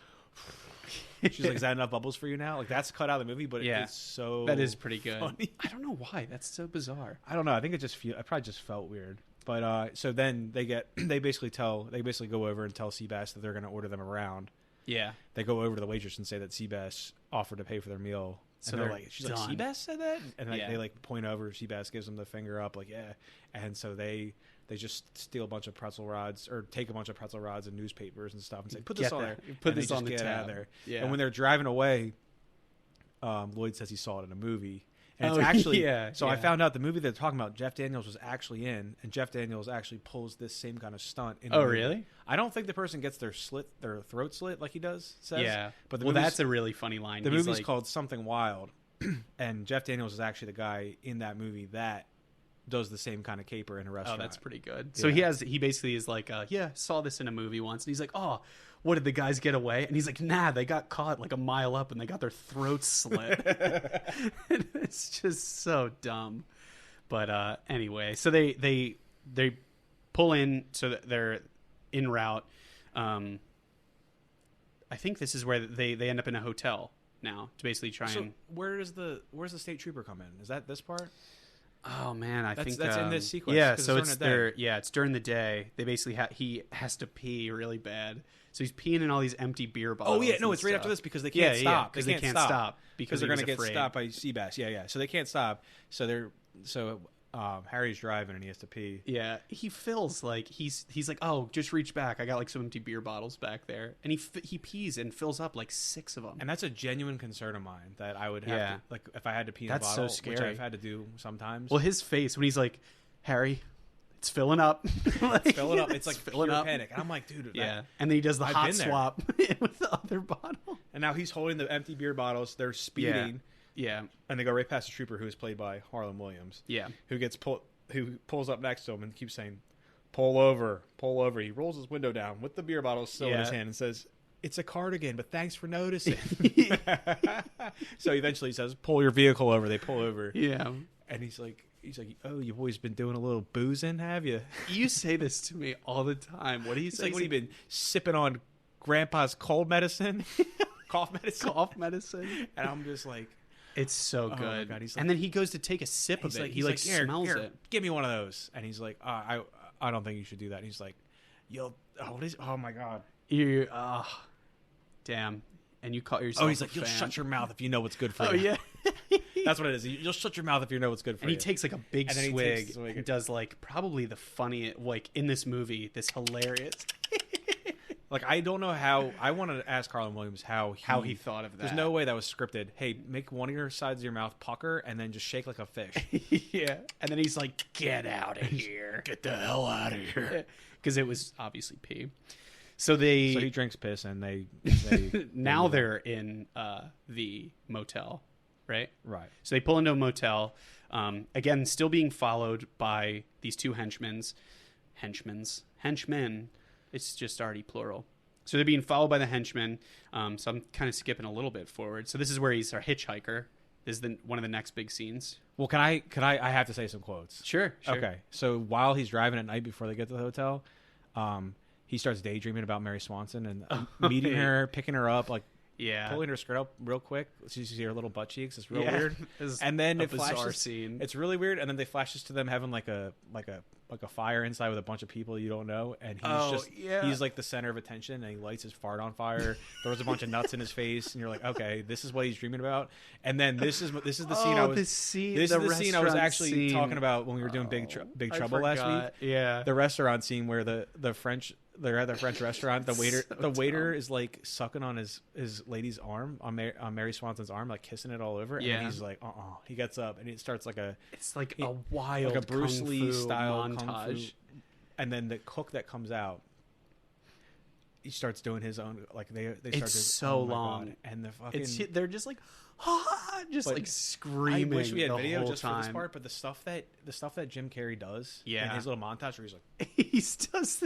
"She's like, is that enough bubbles for you now?" Like that's cut out of the movie, but it's so
that is pretty good.
Funny.
I don't know why that's so bizarre.
I don't know. I think it probably just felt weird. But so then they basically go over and tell Seabass that they're going to order them around.
Yeah,
they go over to the waitress and say that Seabass offered to pay for their meal. So they're like, she's done. Like, Seabass said that? And like, they like point over, Seabass gives them the finger up, like, yeah. And so they just steal a bunch of pretzel rods or take a bunch of pretzel rods and newspapers and stuff and say, put this on there.
Put this on the tab. Out of there.
Yeah. And when they're driving away, Lloyd says he saw it in a movie. And it's actually, I found out the movie they're talking about, Jeff Daniels was actually in, and Jeff Daniels actually pulls this same kind of stunt in the movie.
Really?
I don't think the person gets their throat slit like he says.
Yeah.
But
that's a really funny line.
The movie's called Something Wild, and Jeff Daniels is actually the guy in that movie that does the same kind of caper in a restaurant.
Oh, that's pretty good. Yeah. So he basically is like, saw this in a movie once, and he's like, oh, what, did the guys get away? And he's like, nah, they got caught like a mile up and they got their throats slit. It's just so dumb. But anyway, so they pull in, so that they're en route. I think this is where they end up in a hotel now to basically try and.
Where's the state trooper come in? Is that this part?
Oh man, I think
that's in this sequence.
Yeah, so it's during the day. They basically he has to pee really bad. So he's peeing in all these empty beer bottles.
Oh yeah, no, it's right after this because they can't stop.
Because they can't stop
because they're going to get stopped by Seabass. Yeah. So they can't stop. So Harry's driving and he has to pee.
Yeah, he feels like he's like, oh, just reach back. I got like some empty beer bottles back there, and he pees and fills up like 6 of them.
And that's a genuine concern of mine that I would have to, like, if I had to pee in a bottle, so which I've had to do sometimes.
Well, his face when he's like, Harry, it's filling up.
It's filling up. It's like filling up. Panic. And I'm like, dude.
Yeah. And then he does the hot swap with the other bottle.
And now he's holding the empty beer bottles. They're speeding.
Yeah.
And they go right past the trooper who is played by Harlan Williams.
Yeah.
Who pulls up next to him and keeps saying, pull over, pull over. He rolls his window down with the beer bottle still in his hand and says, it's a cardigan, but thanks for noticing. So eventually he says, pull your vehicle over. They pull over.
Yeah.
And he's like, oh, you've always been doing a little boozing, have you?
You say this to me all the time. What do you say?
Like, what have you been sipping on Grandpa's cold medicine? Cough medicine? And I'm just like...
It's so good.
God, like,
and then he goes to take a sip of it. He smells it.
Give me one of those. And he's like, I don't think you should do that. And he's like, oh my God.
Damn. And you call yourself
he's like, you'll shut your mouth if you know what's good for you.
Oh, yeah.
That's what it is. You'll shut your mouth if you know what's good for you.
And he takes like a big swig and does like probably the funniest, like in this movie, this hilarious.
Like, I don't know how. I wanted to ask Harlan Williams how
he thought of that.
There's no way that was scripted. Hey, make one of your sides of your mouth pucker and then just shake like a fish.
Yeah. And then he's like, get out of here.
Get the hell out of here.
Because it was obviously pee.
So he drinks piss and they
now they're in the motel, right?
Right.
So they pull into a motel. Again, still being followed by these 2 henchmen. It's just already plural. So they're being followed by the henchmen. So I'm kind of skipping a little bit forward. So this is where he's our hitchhiker. This is one of the next big scenes.
Well, I have to say some quotes.
Sure.
Okay. So while he's driving at night before they get to the hotel, he starts daydreaming about Mary Swanson and meeting her, picking her up, like pulling her skirt up real quick. So you see her little butt cheeks. It's real weird. And then it flashes.
Scene.
It's really weird. And then they flashes to them having like a fire inside with a bunch of people you don't know, and he's like the center of attention, and he lights his fart on fire, throws a bunch of nuts in his face, and you're like, okay, this is what he's dreaming about. And then this is the scene I was actually talking about when we were doing Big Trouble last week.
Yeah,
the restaurant scene where they're at the French restaurant. The waiter is like sucking on his lady's arm, on Mary Swanson's arm, like kissing it all over. And he's like, he gets up and it starts like a
wild,
like a Bruce Lee style
montage.
And then the cook that comes out, he starts doing his own. Like they start.
It's so long,
God. And the fucking
they're just like, like screaming.
I wish we had
the
video
whole
just
time.
for this part, but the stuff that Jim Carrey does, in his little montage where he's like,
he does,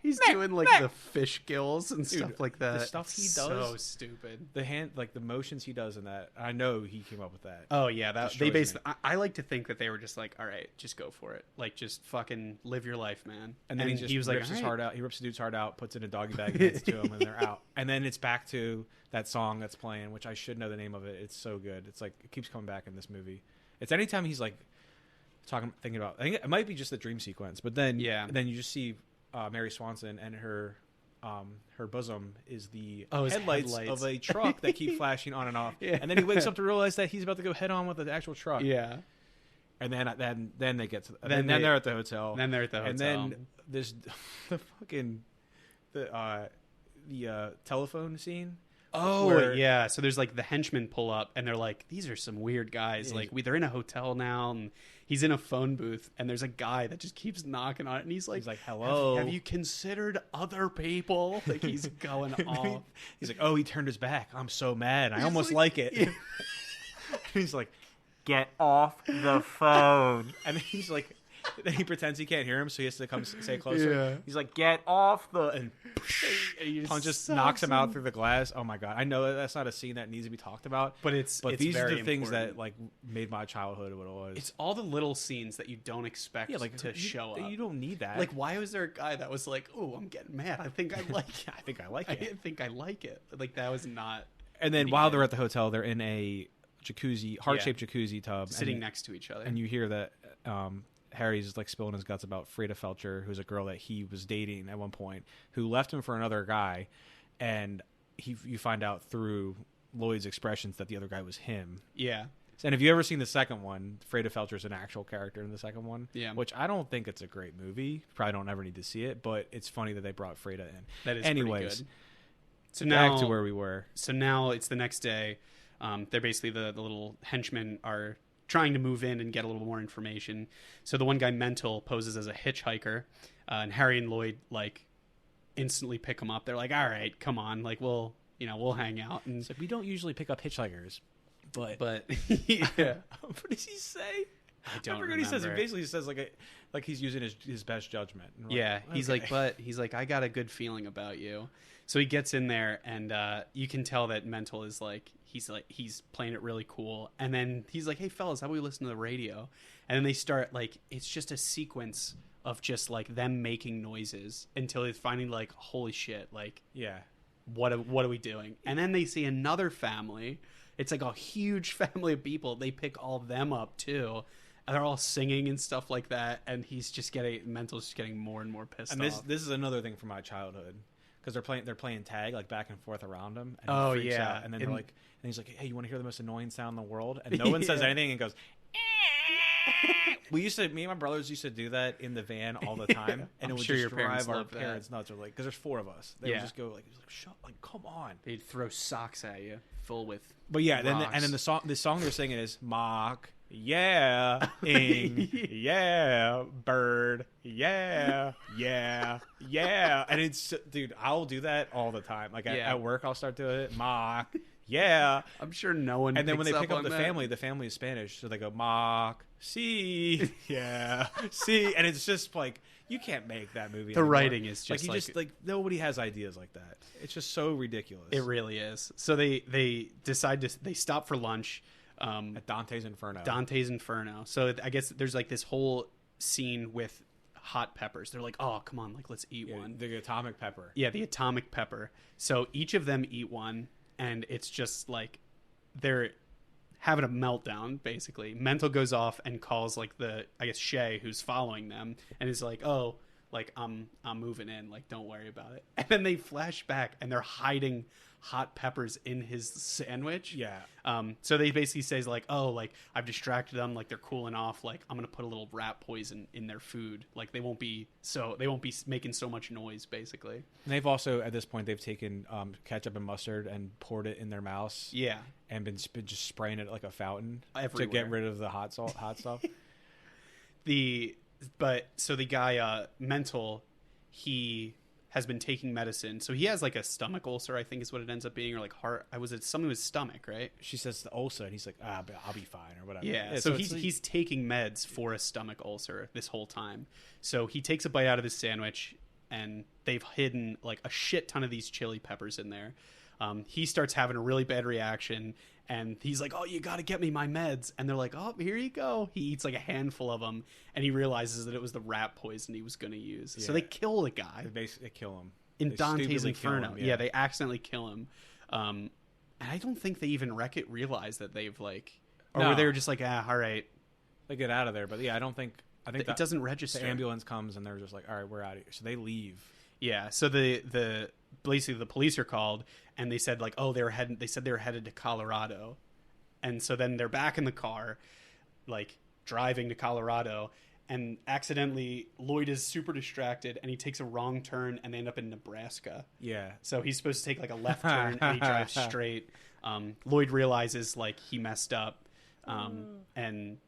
he's He's doing like the fish gills and stuff like that.
The stuff he does,
so stupid.
The motions he does in that. I know he came up with that.
Oh yeah, they basically. I like to think that they were just like, all right, just go for it. Like, just fucking live your life, man.
And then he was rips his heart out. He rips the dude's heart out, puts it in a doggy bag, and hands it to him, and they're out. And then it's back to that song that's playing, which I should know the name of it. It's so good. It's like it keeps coming back in this movie. It's anytime he's like thinking about. I think it might be just the dream sequence, but then then you just see Mary Swanson and her bosom is the headlights of a truck that keep flashing on and off. Yeah. And then he wakes up to realize that he's about to go head on with the actual truck.
Yeah.
And then they get to then they're at the hotel.
Then they're at the hotel.
And then there's the fucking the telephone scene.
Oh yeah. So there's like the henchmen pull up and they're like, these are some weird guys. Like they're in a hotel now and he's in a phone booth and there's a guy that just keeps knocking on it and he's like,
hello.
Have you considered other people? Like he's going off.
He's like, oh, he turned his back. I'm so mad. I almost like it. Yeah. He's like, get off the phone. And then he's like, then he pretends he can't hear him, so he has to come say closer. Yeah. He's like, get off the... And punches, knocks him out through the glass. Oh, my God. I know that's not a scene that needs to be talked about.
But
these are the things that like made my childhood what it was.
It's all the little scenes that you don't expect to show up.
You don't need that.
Like, why was there a guy that was like, oh, I'm getting mad. I think I like it.
I think I like it.
I think I like it. Like, that was not...
And then while they're at the hotel, they're in a jacuzzi, heart-shaped jacuzzi tub.
Sitting next to each other.
And you hear that... Harry's like spilling his guts about Freda Felcher, who's a girl that he was dating at one point, who left him for another guy, and you find out through Lloyd's expressions that the other guy was him.
Yeah.
And have you ever seen the second one? Freda Felcher's an actual character in the second one.
Yeah.
Which I don't think it's a great movie. Probably don't ever need to see it, but it's funny that they brought Freda in.
That is pretty good.
So now, back to where we were.
So now it's the next day. They're basically the little henchmen are trying to move in and get a little more information. So the one guy, Mental, poses as a hitchhiker, and Harry and Lloyd like instantly pick him up. They're like, "All right, come on, like we'll hang out." And
it's like, we don't usually pick up hitchhikers, but
yeah.
What does he say?
I don't remember.
What he says. He basically says like he's using his best judgment.
Yeah, he's like, I got a good feeling about you. So he gets in there, and you can tell that Mental is like he's playing it really cool. And then he's like, "Hey fellas, how about we listen to the radio?" And then they start like it's just a sequence of just like them making noises until they're finally like, "Holy shit!" Like,
yeah,
what are we doing? And then they see another family. It's like a huge family of people. They pick all of them up too. And they're all singing and stuff like that. And Mental's just getting more and more pissed off.
This is another thing from my childhood. Because they're playing tag like back and forth around him. And he freaks out. And then they're like, and he's like, "Hey, you want to hear the most annoying sound in the world?" And no one says anything and goes. Me and my brothers used to do that in the van all the time, and it would just drive our parents nuts. Or like, because there's 4 of us, they would just go like, "Shut, like, come on!"
They'd throw socks at you, full with.
But yeah, then the song they're singing is mock. Yeah, yeah, bird, yeah, and it's, dude, I'll do that all the time. Like at work, I'll start doing it. Mock, yeah.
I'm sure no one.
And then when they pick up the family is Spanish, so they go mock, see, yeah, see, and it's just like you can't make that movie.
The writing is just
like nobody has ideas like that. It's just so ridiculous.
It really is. So they decide they stop for lunch.
At Dante's Inferno.
So I guess there's like this whole scene with hot peppers. They're like, "Oh, come on, like let's eat one."
The atomic pepper.
Yeah, the atomic pepper. So each of them eat one, and it's just like they're having a meltdown. Basically, Mental goes off and calls like Shay, who's following them, and is like, "Oh, like I'm moving in. Like don't worry about it." And then they flash back, and they're hiding hot peppers in his sandwich.
Yeah.
So they basically says like, "Oh, like I've distracted them, like they're cooling off, like I'm gonna put a little rat poison in their food, like they won't be making so much noise." Basically,
and they've also at this point they've taken ketchup and mustard and poured it in their mouths.
Yeah.
And been just spraying it like a fountain
everywhere
to get rid of the hot stuff.
So the guy Mental, he has been taking medicine, so he has like a stomach ulcer, I think is what it ends up being, or like heart. Was it something with his stomach, right?
She says the ulcer, and he's like, but I'll be fine or whatever.
Yeah. So he's taking meds for a stomach ulcer this whole time. So he takes a bite out of his sandwich, and they've hidden like a shit ton of these chili peppers in there. He starts having a really bad reaction, and he's like, oh, you got to get me my meds. And they're like, oh, here you go. He eats like a handful of them, and he realizes that it was the rat poison he was going to use. Yeah. So they kill the guy.
They basically kill him.
In Dante's Inferno. Yeah, they accidentally kill him. And I don't think they even realize that they've like... Or were they just like, all right.
They get out of there. But yeah, I think
it doesn't register.
The ambulance comes, and they're just like, all right, we're out of here. So they leave.
Yeah, so basically the police are called, and they said like, oh, they said they were headed to Colorado. And so then they're back in the car, like driving to Colorado, and accidentally Lloyd is super distracted, and he takes a wrong turn, and they end up in Nebraska.
Yeah.
So he's supposed to take like a left turn, and he drives straight. Lloyd realizes like he messed up, and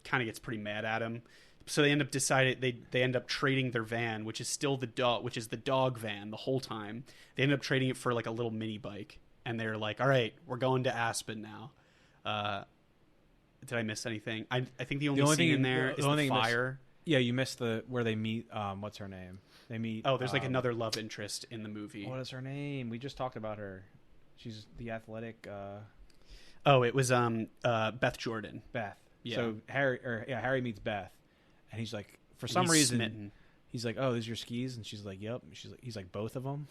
kind of gets pretty mad at him. So they end up they end up trading their van, which is still the dog van the whole time. They end up trading it for like a little mini bike, and they're like, all right, we're going to Aspen now. Did I miss anything? I think the only scene in there is the fire.
Yeah, you missed where they meet. What's her name? They meet.
Oh, there's like another love interest in the movie.
What is her name? We just talked about her. She's the athletic.
Oh, it was Beth Jordan.
Beth. Yeah. So Harry meets Beth, and he's like, for some reason, smitten. He's like, oh, these are your skis? And she's like, yep. He's like, both of them?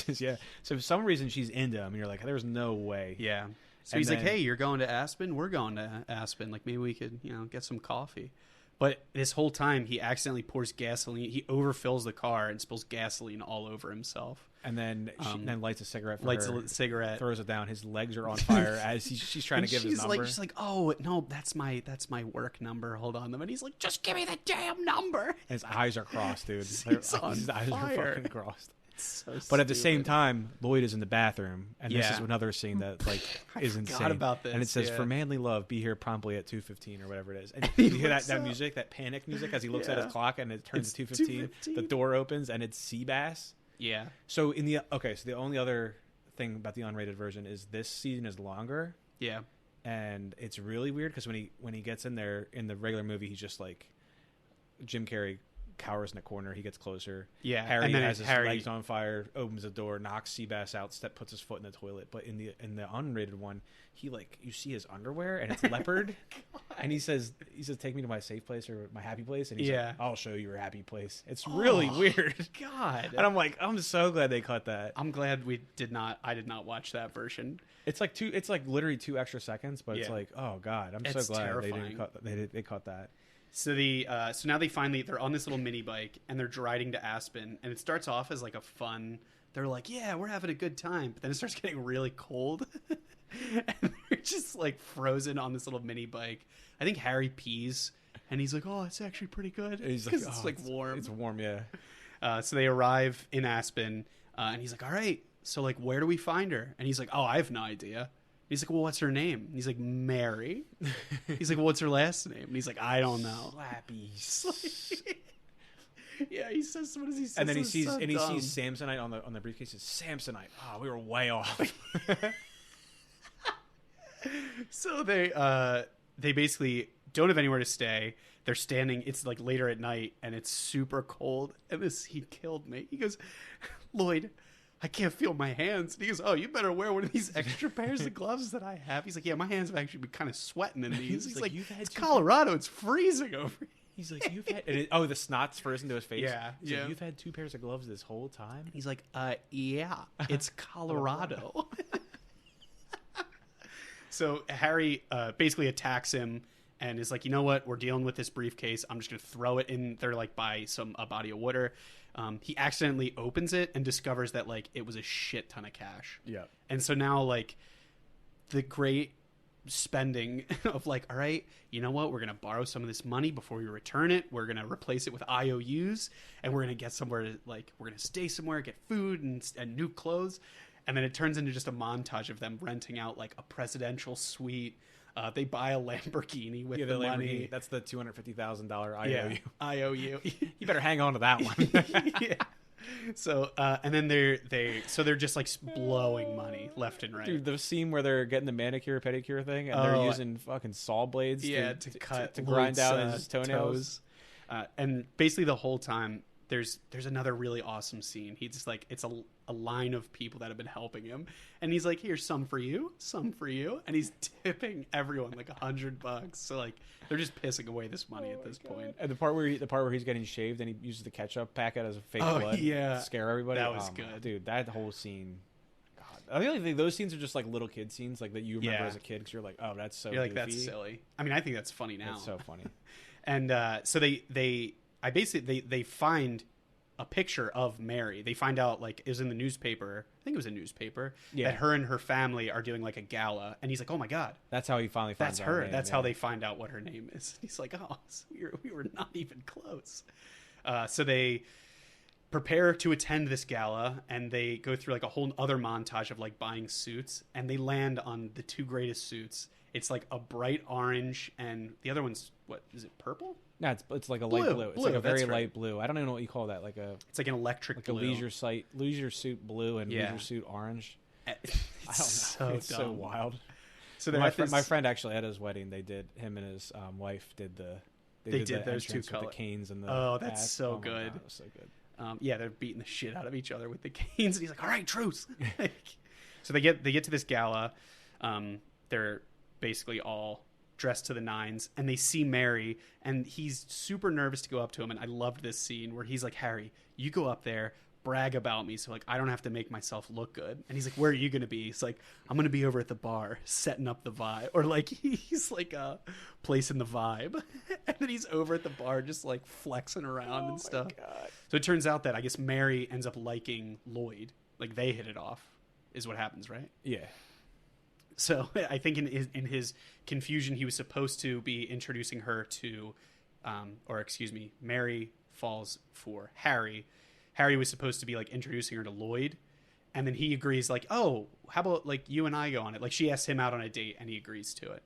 Yeah. So for some reason, she's into him, and you're like, there's no way.
Yeah. So he's like, hey, you're going to Aspen? We're going to Aspen. Like, maybe we could, get some coffee. But this whole time, he accidentally pours gasoline. He overfills the car and spills gasoline all over himself.
And then then lights a cigarette for
lights
her.
A cigarette.
Throws it down. His legs are on fire as she's trying to give his number.
She's like, oh, no, that's my work number. Hold on. And he's like, just give me the damn number. And
his eyes are crossed, dude. His
eyes
are fucking crossed.
So
but at the same time, Lloyd is in the bathroom, and this is another scene that like is insane.
I forgot about this.
And it says, "For manly love, be here promptly at 2:15 or whatever it is." And you hear that music, that panic music, as he looks at his clock, and it turns to 2:15. The door opens, and it's Seabass.
Yeah.
So so the only other thing about the unrated version is this season is longer.
Yeah.
And it's really weird because when he gets in there in the regular movie, he's just like Jim Carrey. Cowers in a corner. He gets closer.
Yeah,
Harry has his legs on fire, opens the door, knocks Seabass out, puts his foot in the toilet. But in the unrated one, he you see his underwear and it's leopard, and he says, "Take me to my safe place or my happy place." And he's like, "I'll show you your happy place." It's really weird.
God,
and I'm like, I'm so glad they cut that.
I'm glad I did not watch that version.
It's like literally 2 extra seconds, but it's like, oh God, I'm so glad they cut that.
So so now they're on this little mini bike, and they're driving to Aspen, and it starts off as like a fun. They're like, yeah, we're having a good time, but then it starts getting really cold, and they're just like frozen on this little mini bike. I think Harry pees, and he's like, oh, it's actually pretty good.
He's like,
it's like warm.
It's warm, yeah.
So they arrive in Aspen, and he's like, all right, so like, where do we find her? And he's like, oh, I have no idea. He's like, well, what's her name? And he's like, Mary. He's like, well, what's her last name? And he's like, I don't know.
Slappy.
Yeah, he says, what does he say?
And then he sees Samsonite on the briefcase. It's Samsonite. Oh, we were way off.
So they basically don't have anywhere to stay. They're standing. It's like later at night, and it's super cold. And he killed me. He goes, Lloyd, I can't feel my hands. And he goes, oh, you better wear one of these extra pairs of gloves that I have. He's like, yeah, my hands have actually been kind of sweating in these. He's like, it's Colorado. It's freezing over here.
He's like, you've had... the snot's first into his face.
Yeah.
He's like, you've had 2 pairs of gloves this whole time?
He's like, yeah, it's Colorado. So Harry basically attacks him and is like, you know what? We're dealing with this briefcase. I'm just going to throw it in there like by a body of water. He accidentally opens it and discovers that like it was a shit ton of cash.
Yeah. And
so now like the great spending of like, all right, you know what? We're going to borrow some of this money before we return it. We're going to replace it with IOUs, and we're going to get somewhere we're going to stay somewhere, get food and new clothes. And then it turns into just a montage of them renting out like a presidential suite. They buy a Lamborghini with the money.
That's the $250,000 IOU.
Yeah, IOU.
You better hang on to that one.
Yeah. So and then they're just like blowing money left and right.
Dude, the scene where they're getting the manicure pedicure thing and they're using fucking saw blades
to grind
out his toenails.
And basically the whole time there's another really awesome scene. He's just like, it's a line of people that have been helping him, and he's like, here's some for you, and he's tipping everyone like $100. So like they're just pissing away this money at this point.
And the part where he's getting shaved and he uses the ketchup packet as a fake blood to scare everybody.
That was good,
dude. That whole scene. God, I think those scenes are just like little kid scenes, like that you remember as a kid because you're like, oh, that's so. You're like,
that's silly. I mean, I think that's funny now.
It's so funny.
And so they find a picture of Mary. They find out, like, it was in the newspaper. I think it was a newspaper. Yeah. That her and her family are doing like a gala, and he's like, "Oh my god,
that's how he finally finds
out her name. That's how they find out what her name is." He's like, "Oh, so we were not even close." So they prepare to attend this gala, and they go through like a whole other montage of like buying suits, and they land on the two greatest suits. It's like a bright orange, and the other one's, what is it, purple?
No, it's like a light blue. It's like a very light blue. I don't even know what you call that.
It's like an electric blue.
A leisure suit blue and leisure suit orange. I don't know.
So
it's so wild.
So
my friend actually at his wedding, him and his wife did those two colors, the canes and the.
Oh, that's so good.
That was so good.
They're beating the shit out of each other with the canes, and he's like, "All right, truce." So they get to this gala. They're basically all dressed to the nines, and they see Mary, and he's super nervous to go up to him. And I loved this scene where he's like, "Harry, you go up there, brag about me, so like I don't have to make myself look good." And he's like, "Where are you gonna be?" He's like, "I'm gonna be over at the bar setting up the vibe," or like he's like placing the vibe. And then he's over at the bar just like flexing around and stuff.
God.
So it turns out that I guess Mary ends up liking Lloyd. Like they hit it off is what happens, right?
Yeah.
So I think in his confusion, he was supposed to be introducing her to, Mary falls for Harry. Harry was supposed to be like introducing her to Lloyd, and then he agrees like, "Oh, how about like you and I go on it?" Like she asks him out on a date, and he agrees to it.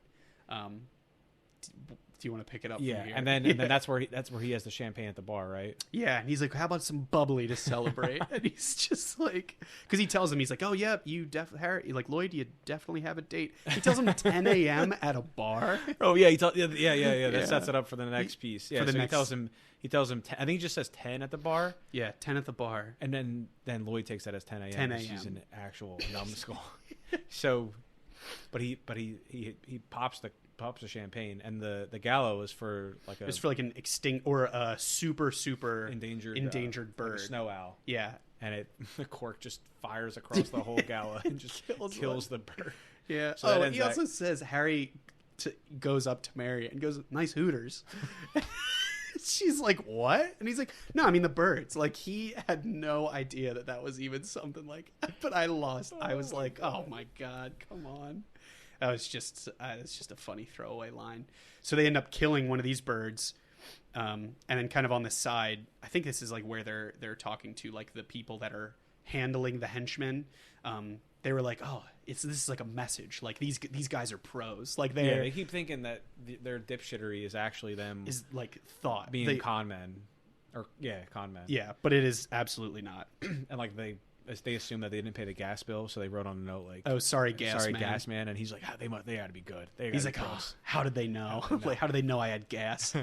Do you want to pick it up?
Yeah,
from here?
and then that's where he has the champagne at the bar, right?
Yeah, and he's like, "How about some bubbly to celebrate?" And he's just like, because he tells him, he's like, "Oh yeah, Harry, like Lloyd, you definitely have a date." He tells him 10 a.m. at a bar.
Oh yeah, That sets it up for the next piece. Yeah, he tells him. I think he just says 10 at the bar.
Yeah, 10 at the bar,
and then Lloyd takes that as 10 a.m.
10 a.m.
He's an actual numbskull. So, but he pops the champagne, and the gala was for like
an extinct or a super endangered bird,
like a snow owl.
Yeah,
and the cork just fires across the whole gala and just kills the bird.
Yeah. So he also says Harry goes up to Mary and goes, "Nice Hooters." She's like, "What?" And he's like, "No, I mean the birds." Like he had no idea that was even something like. But I lost. I was like, "Oh my god, come on." That was just it's just a funny throwaway line. So they end up killing one of these birds, and then kind of on the side, I think this is like where they're talking to like the people that are handling the henchmen. They were like, "Oh, this is like a message. Like these guys are pros. Like
they keep thinking that their dipshittery is actually them
is like thought
being con men, con men.
Yeah, but it is absolutely not.
And like they assume that they didn't pay the gas bill, so they wrote on a note like,
"Oh, sorry, gas man."
And he's like, they got to be good.
He's like, "Oh, how did they know? Like, how did they know I had gas?"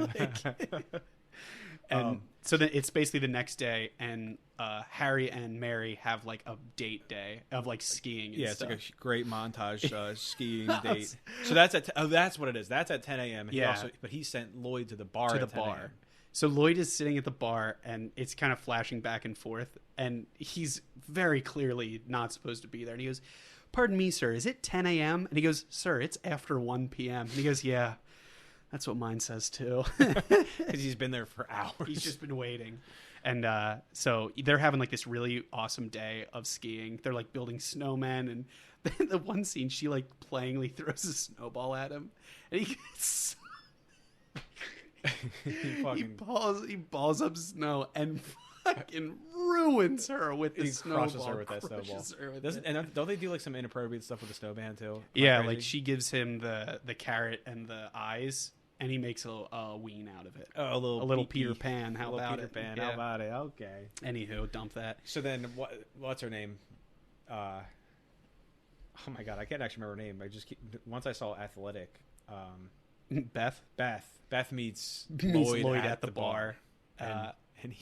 And so then it's basically the next day, and Harry and Mary have like a date day of like skiing. And
stuff. It's like a great montage skiing date. So that's what it is. That's at 10 a.m. But he sent Lloyd to the bar. To the bar.
So Lloyd is sitting at the bar, and it's kind of flashing back and forth, and he's very clearly not supposed to be there. And he goes, "Pardon me, sir, is it 10 a.m.?" And he goes, "Sir, it's after 1 p.m." And he goes, "Yeah, that's what mine says too."
Because he's been there for hours.
He's just been waiting. And so they're having like this really awesome day of skiing. They're like building snowmen, and the one scene, she like playingly throws a snowball at him, and he gets he balls up snow and fucking ruins her with the snowball.
Crushes her with that snowball. And don't they do like some inappropriate stuff with the snowman too?
Yeah, like she gives him the carrot and the eyes, and he makes a ween out of it.
Oh, a little
Peter Pan. How about it?
Pan. Yeah. How about it? Okay.
Anywho, dump that.
So then, what's her name? Oh my god, I can't actually remember her name. Once I saw Athletic.
Beth
meets Lloyd at the bar. And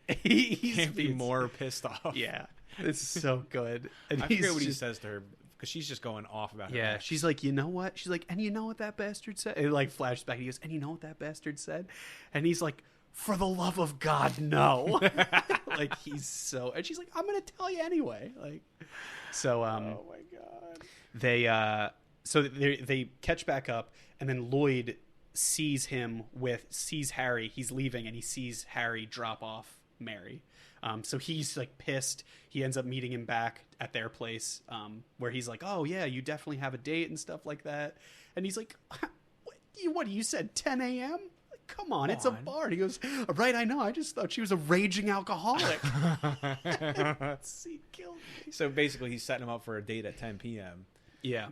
He's
can't be more pissed off.
Yeah, it's so good. And
I forget what he says to her because she's just going off about her.
Yeah, she's like, you know what? She's like, and you know what that bastard said? It like flashes back. He goes, and you know what that bastard said? And he's like, for the love of God, no. Like he's so, and she's like, I'm gonna tell you anyway. Like, so
oh my God.
They catch back up, and then Lloyd sees Harry. He's leaving, and he sees Harry drop off Mary. So he's like pissed. He ends up meeting him back at their place, where he's like, "Oh yeah, you definitely have a date and stuff like that." And he's like, "What? You said 10 a.m.? Come on, it's a bar." And he goes, "Right, I know. I just thought she was a raging alcoholic." He killed me.
So basically, he's setting him up for a date at 10 p.m.
Yeah,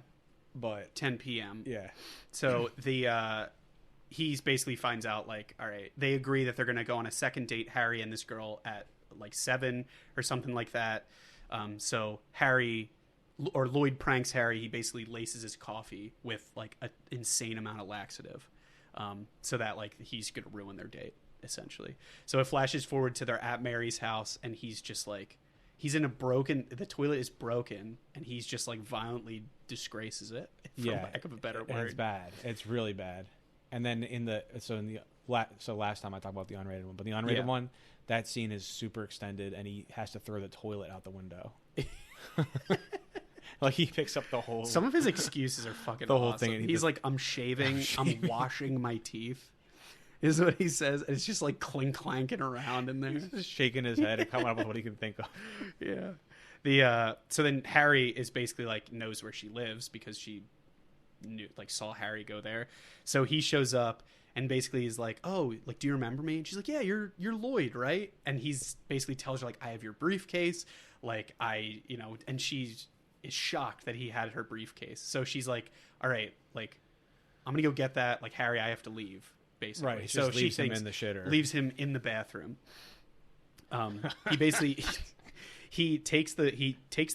but
10 p.m.
Yeah.
So he basically finds out, like, all right, they agree that they're going to go on a second date, Harry and this girl, at like 7 or something like that. So Lloyd pranks Harry. He basically laces his coffee with like an insane amount of laxative, so that like he's going to ruin their date essentially. So it flashes forward to they're at Mary's house, and he's just like, the toilet is broken, and he's just like violently disgraces it, for lack of a better word.
It's bad. It's really bad. And then last time I talked about the unrated one, but the unrated one, that scene is super extended, and he has to throw the toilet out the window. Like he picks up the whole.
Some of his excuses are fucking
the
awesome.
whole thing.
He's like, I'm shaving, I'm washing my teeth, is what he says. And it's just like clink clanking around in there.
He's just shaking his head and coming up with what he can think of.
Yeah. So then Harry is basically like knows where she lives because she saw Harry go there. So he shows up and basically is like, "Oh, like, do you remember me?" And she's like, "Yeah, you're Lloyd, right?" And he's basically tells her like, "I have your briefcase." Like and she is shocked that he had her briefcase. So she's like, "All right, like, I'm gonna go get that. Like, Harry, I have to leave." Basically,
right.
So
she leaves him in the shitter.
Leaves him in the bathroom. He basically he takes the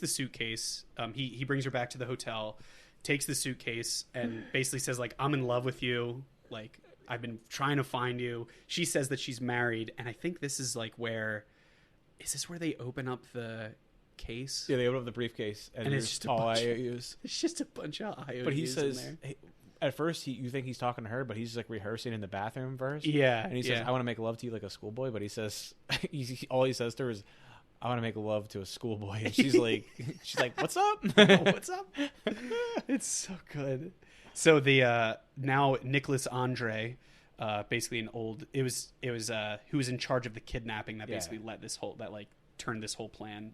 suitcase. He brings her back to the hotel, takes the suitcase, and basically says like, "I'm in love with you. Like, I've been trying to find you." She says that she's married, and I think this is like where they open up the case?
Yeah, they open up the briefcase, and it's just all IOUs.
It's just a bunch of IOUs.
But he says, at first, you think he's talking to her, but he's like rehearsing in the bathroom first.
Yeah,
and he says, "I want to make love to you like a schoolboy." But he says, all he says to her is, "I want to make love to a schoolboy." And she's like, "What's up?
What's up?" It's so good. So now Nicholas Andre, basically who was in charge of the kidnapping that basically turned this whole plan.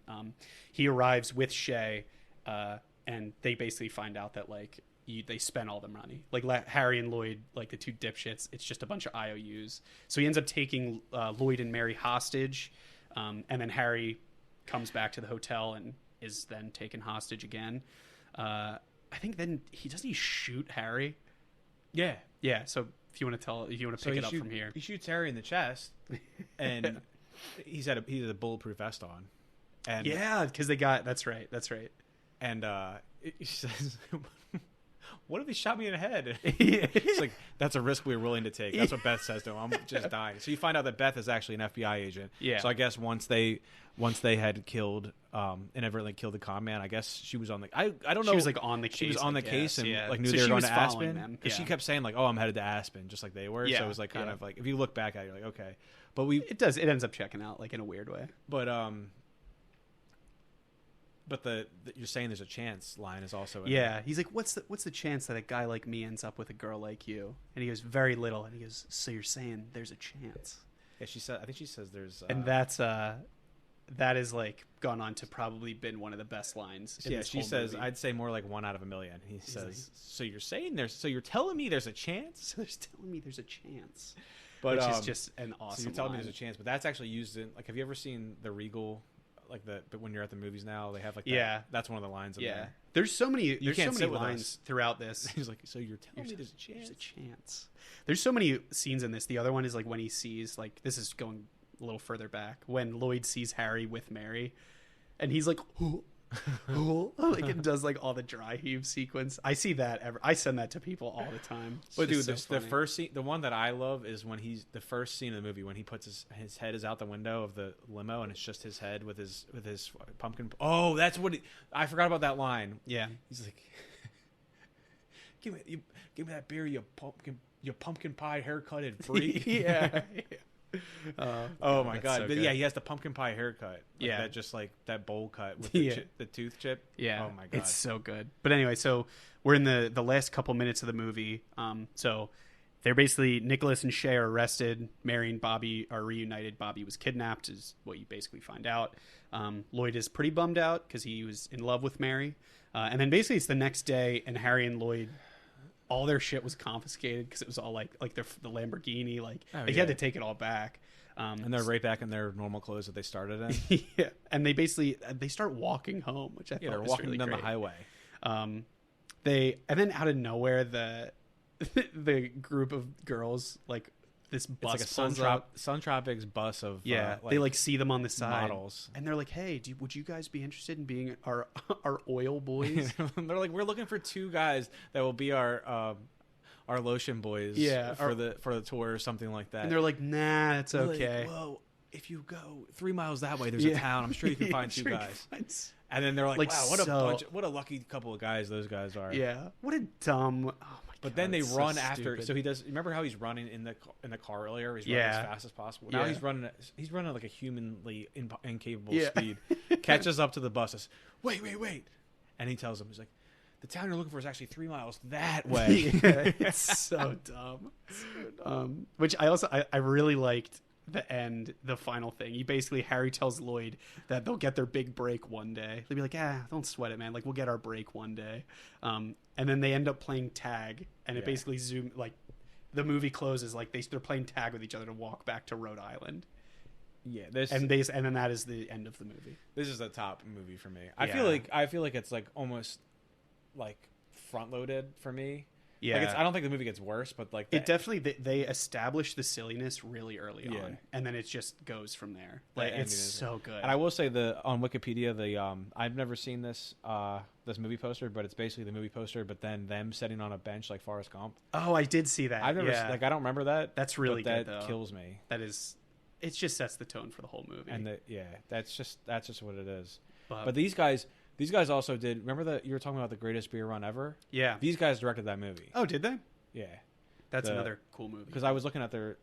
He arrives with Shay, and they basically find out that like they spent all their money. Like Harry and Lloyd, like the two dipshits, it's just a bunch of IOUs. So he ends up taking Lloyd and Mary hostage, and then Harry comes back to the hotel and is then taken hostage again. I think then he shoot Harry. Yeah. So if you want to pick it up from here,
he shoots Harry in the chest, and he's had a bulletproof vest on. And
because that's right.
And he says, "What if he shot me in the head?" He's like, "That's a risk we're willing to take." That's what Beth says to him. "I'm just dying." So you find out that Beth is actually an FBI agent.
Yeah.
So I guess once they had killed inadvertently killed the con man, I guess she was on the I don't know.
She was like on the case.
She was on the case and like knew
so
they were going to Aspen.
Them.
Because she kept saying like, "Oh, I'm headed to Aspen," just like they were. So it was like kind of like if you look back at it, you're like, okay. But it
ends up checking out like in a weird way.
But you're saying there's a chance line is also in
there. He's like, what's the chance that a guy like me ends up with a girl like you? And he goes, very little. And he goes, so you're saying there's a chance?
Yeah, I think she says there's
and that is like gone on to probably been one of the best lines in this
she
whole
says
movie.
I'd say more like 1 out of a million. He says, so you're telling me there's a chance?
So there's telling me there's a chance.
But
which is just an awesome
so you're telling
line.
me there's a chance, but that's actually used in like have you ever seen the Regal but when you're at the movies now, they have like that.
Yeah,
that's one of the lines. In there.
There's so many lines throughout this.
He's like, so you're telling me there's a chance?
There's a chance. There's so many scenes in this. The other one is like when he sees like this is going a little further back when Lloyd sees Harry with Mary, and he's like, "Who?" like it does like all the dry heave sequence. I see that I send that to people all the time.
But dude, the first scene, the one that I love is when the first scene of the movie when he puts his head is out the window of the limo and it's just his head with his pumpkin. Oh, that's what I forgot about that line.
Yeah,
he's like, give me that beer, you pumpkin pie haircutted freak.
Yeah.
Oh my god!
So
but yeah, he has the pumpkin pie haircut. Like that, just like that bowl cut with the tooth chip.
Yeah.
Oh my god,
it's so good. But anyway, so we're in the last couple minutes of the movie. So they're basically Nicholas and Shay are arrested. Mary and Bobby are reunited. Bobby was kidnapped, is what you basically find out. Lloyd is pretty bummed out because he was in love with Mary. And then basically it's the next day, and Harry and Lloyd, all their shit was confiscated because it was all like the Lamborghini, they had to take it all back.
And they're right back in their normal clothes that they started in.
Yeah, and they start walking home, which I thought
they're
was
walking
really
down
great.
the highway.
And then out of nowhere, the group of girls, like this bus,
it's like a Suntropics bus of
they see them on the side
models,
and they're like, "Hey, would you guys be interested in being our oil boys?"
They're like, "We're looking for 2 guys that will be our lotion boys, for the tour or something like that."
And they're like, "Nah, it's okay."
Like, well, if you go 3 miles that way, there's a town. I'm sure you can find 2 guys. And then they're like, wow, what a lucky couple of guys those guys are.
Yeah, what a dumb. Oh my
But then they run after. So he does. Remember how he's running in the car earlier? He's running as fast as possible. Now he's running like a humanly incapable speed. Catches up to the bus. Says, wait, and he tells him, he's like, the town you're looking for is actually 3 miles that way.
It's so dumb. Which I really liked the end, the final thing. Harry tells Lloyd that they'll get their big break one day. They'll be like, don't sweat it, man. Like, we'll get our break one day. And then they end up playing tag, and it basically the movie closes like they're playing tag with each other to walk back to Rhode Island.
Yeah,
and then that is the end of the movie.
This is the top movie for me. I feel like it's like almost like front loaded for me.
Yeah,
like I don't think the movie gets worse, but like
it definitely they establish the silliness really early on, and then it just goes from there. Like it's so good.
And I will say on Wikipedia I've never seen this movie poster, but it's basically the movie poster, but then them sitting on a bench like Forrest Gump.
Oh, I did see that.
I've never I don't remember that.
That's really good.
That kills me.
It just sets the tone for the whole movie.
And that's just what it is. But these guys also did. Remember you were talking about the greatest beer run ever?
Yeah.
These guys directed that movie.
Oh, did they?
Yeah.
That's another cool movie.
Because I was looking at their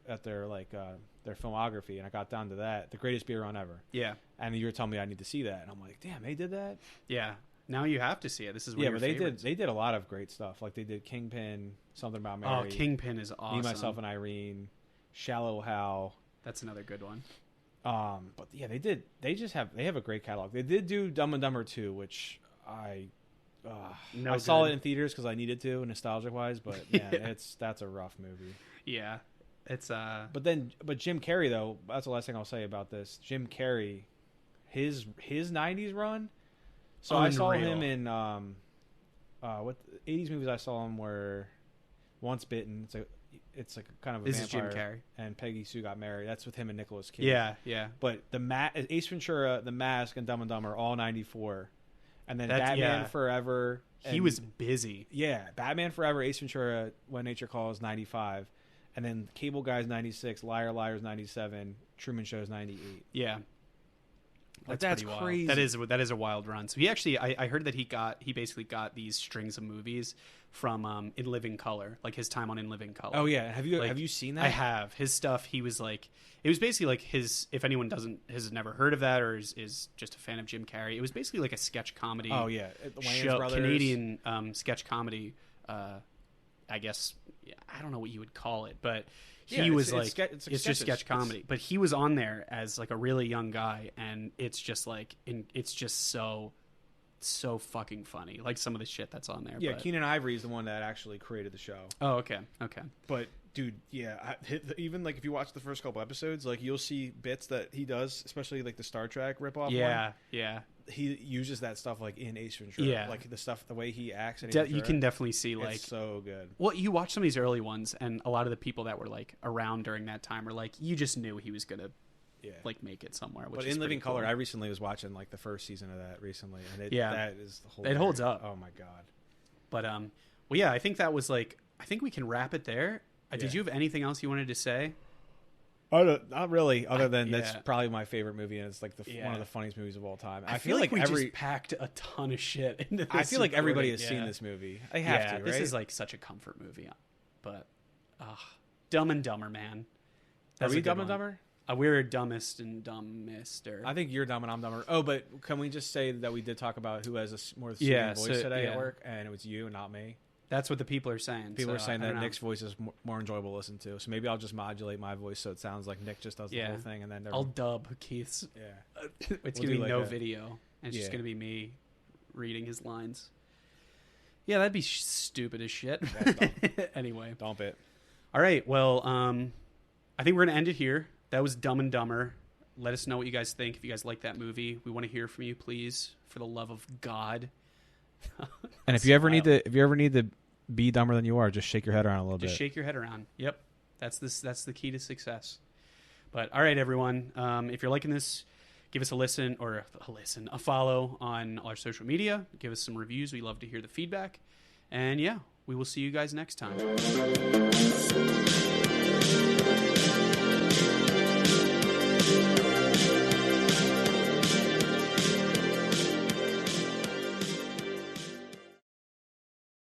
filmography, and I got down to that, the greatest beer run ever.
Yeah.
And you were telling me I need to see that, and I'm like, damn, they did that.
Yeah. Now you have to see it. This is one of your favorites.
They did a lot of great stuff. Like they did Kingpin, Something About Mary.
Oh, Kingpin is awesome.
Me, Myself, and Irene, Shallow Hal.
That's another good one.
But yeah, they have a great catalog. They did do Dumb and Dumber 2, which I saw it in theaters because I needed to, nostalgic wise. But man, that's a rough movie.
Yeah, it's
But Jim Carrey though, that's the last thing I'll say about this. Jim Carrey, his '90s run. So unreal. I saw him in what 80s movies I saw him were Once Bitten. It's like kind of a
this
vampire.
Is Jim Carrey.
And Peggy Sue Got Married. That's with him and Nicolas Cage.
Yeah.
But Ace Ventura, The Mask, and Dumb and Dumber all 94. And then Batman Forever.
He was busy.
Yeah, Batman Forever, Ace Ventura, When Nature Calls 95. And then Cable Guys 96, Liar Liars 97, Truman Show's 98.
Yeah.
That's crazy.
That is a wild run. So he actually, I heard that he basically got these strings of movies from In Living Color, like his time on In Living Color.
Oh yeah, have you seen that?
I have. His stuff. He was like, it was basically like his. If anyone has never heard of that or is just a fan of Jim Carrey, it was basically like a sketch comedy.
Oh yeah,
Canadian sketch comedy. I guess I don't know what you would call it, but. He was it's just sketch comedy, but he was on there as like a really young guy, and it's just like it's just so fucking funny. Like some of the shit that's on there.
Yeah, Keenan Ivory is the one that actually created the show.
Oh, okay.
But dude, yeah, even like if you watch the first couple episodes, like you'll see bits that he does, especially like the Star Trek ripoff.
Yeah.
He uses that stuff like in Ace Ventura.
Yeah,
like the way he acts. In Ace Ventura,
you can definitely see like
it's so good.
Well, you watch some of these early ones, and a lot of the people that were like around during that time were like, you just knew he was gonna like make it somewhere. Which
but
is
in Living
cool.
Color, I recently was watching like the first season of that recently, and that is the whole.
It holds up.
Oh my god!
But well, yeah, I think that was like. I think we can wrap it there. Did you have anything else you wanted to say?
Not really. Other than that's probably my favorite movie, and it's like one of the funniest movies of all time.
I feel like we just packed a ton of shit into this.
I feel like everybody has seen this movie. They have to. Right?
This is like such a comfort movie. But Dumb and Dumber, man.
Are we Dumb and Dumber?
We're dumbest and dumbest.
I think you're dumb and I'm dumber. Oh, but can we just say that we did talk about who has a more soothing voice today at work, and it was you and not me?
That's what the people are saying.
People are saying that Nick's voice is more enjoyable to listen to. So maybe I'll just modulate my voice so it sounds like Nick just does the whole thing, and then
I'll dub Keith's.
Yeah,
it's gonna be no video, and it's just gonna be me reading his lines. Yeah, that'd be stupid as shit. Anyway,
dump it.
All right, well, I think we're gonna end it here. That was Dumb and Dumber. Let us know what you guys think. If you guys like that movie, we want to hear from you, please, for the love of God.
And if you ever need to be dumber than you are, just shake your head around a little bit.
Just shake your head around. Yep, that's the key to success. But all right, everyone, if you're liking this, give us a follow on our social media. Give us some reviews. We love to hear the feedback. And yeah, we will see you guys next time.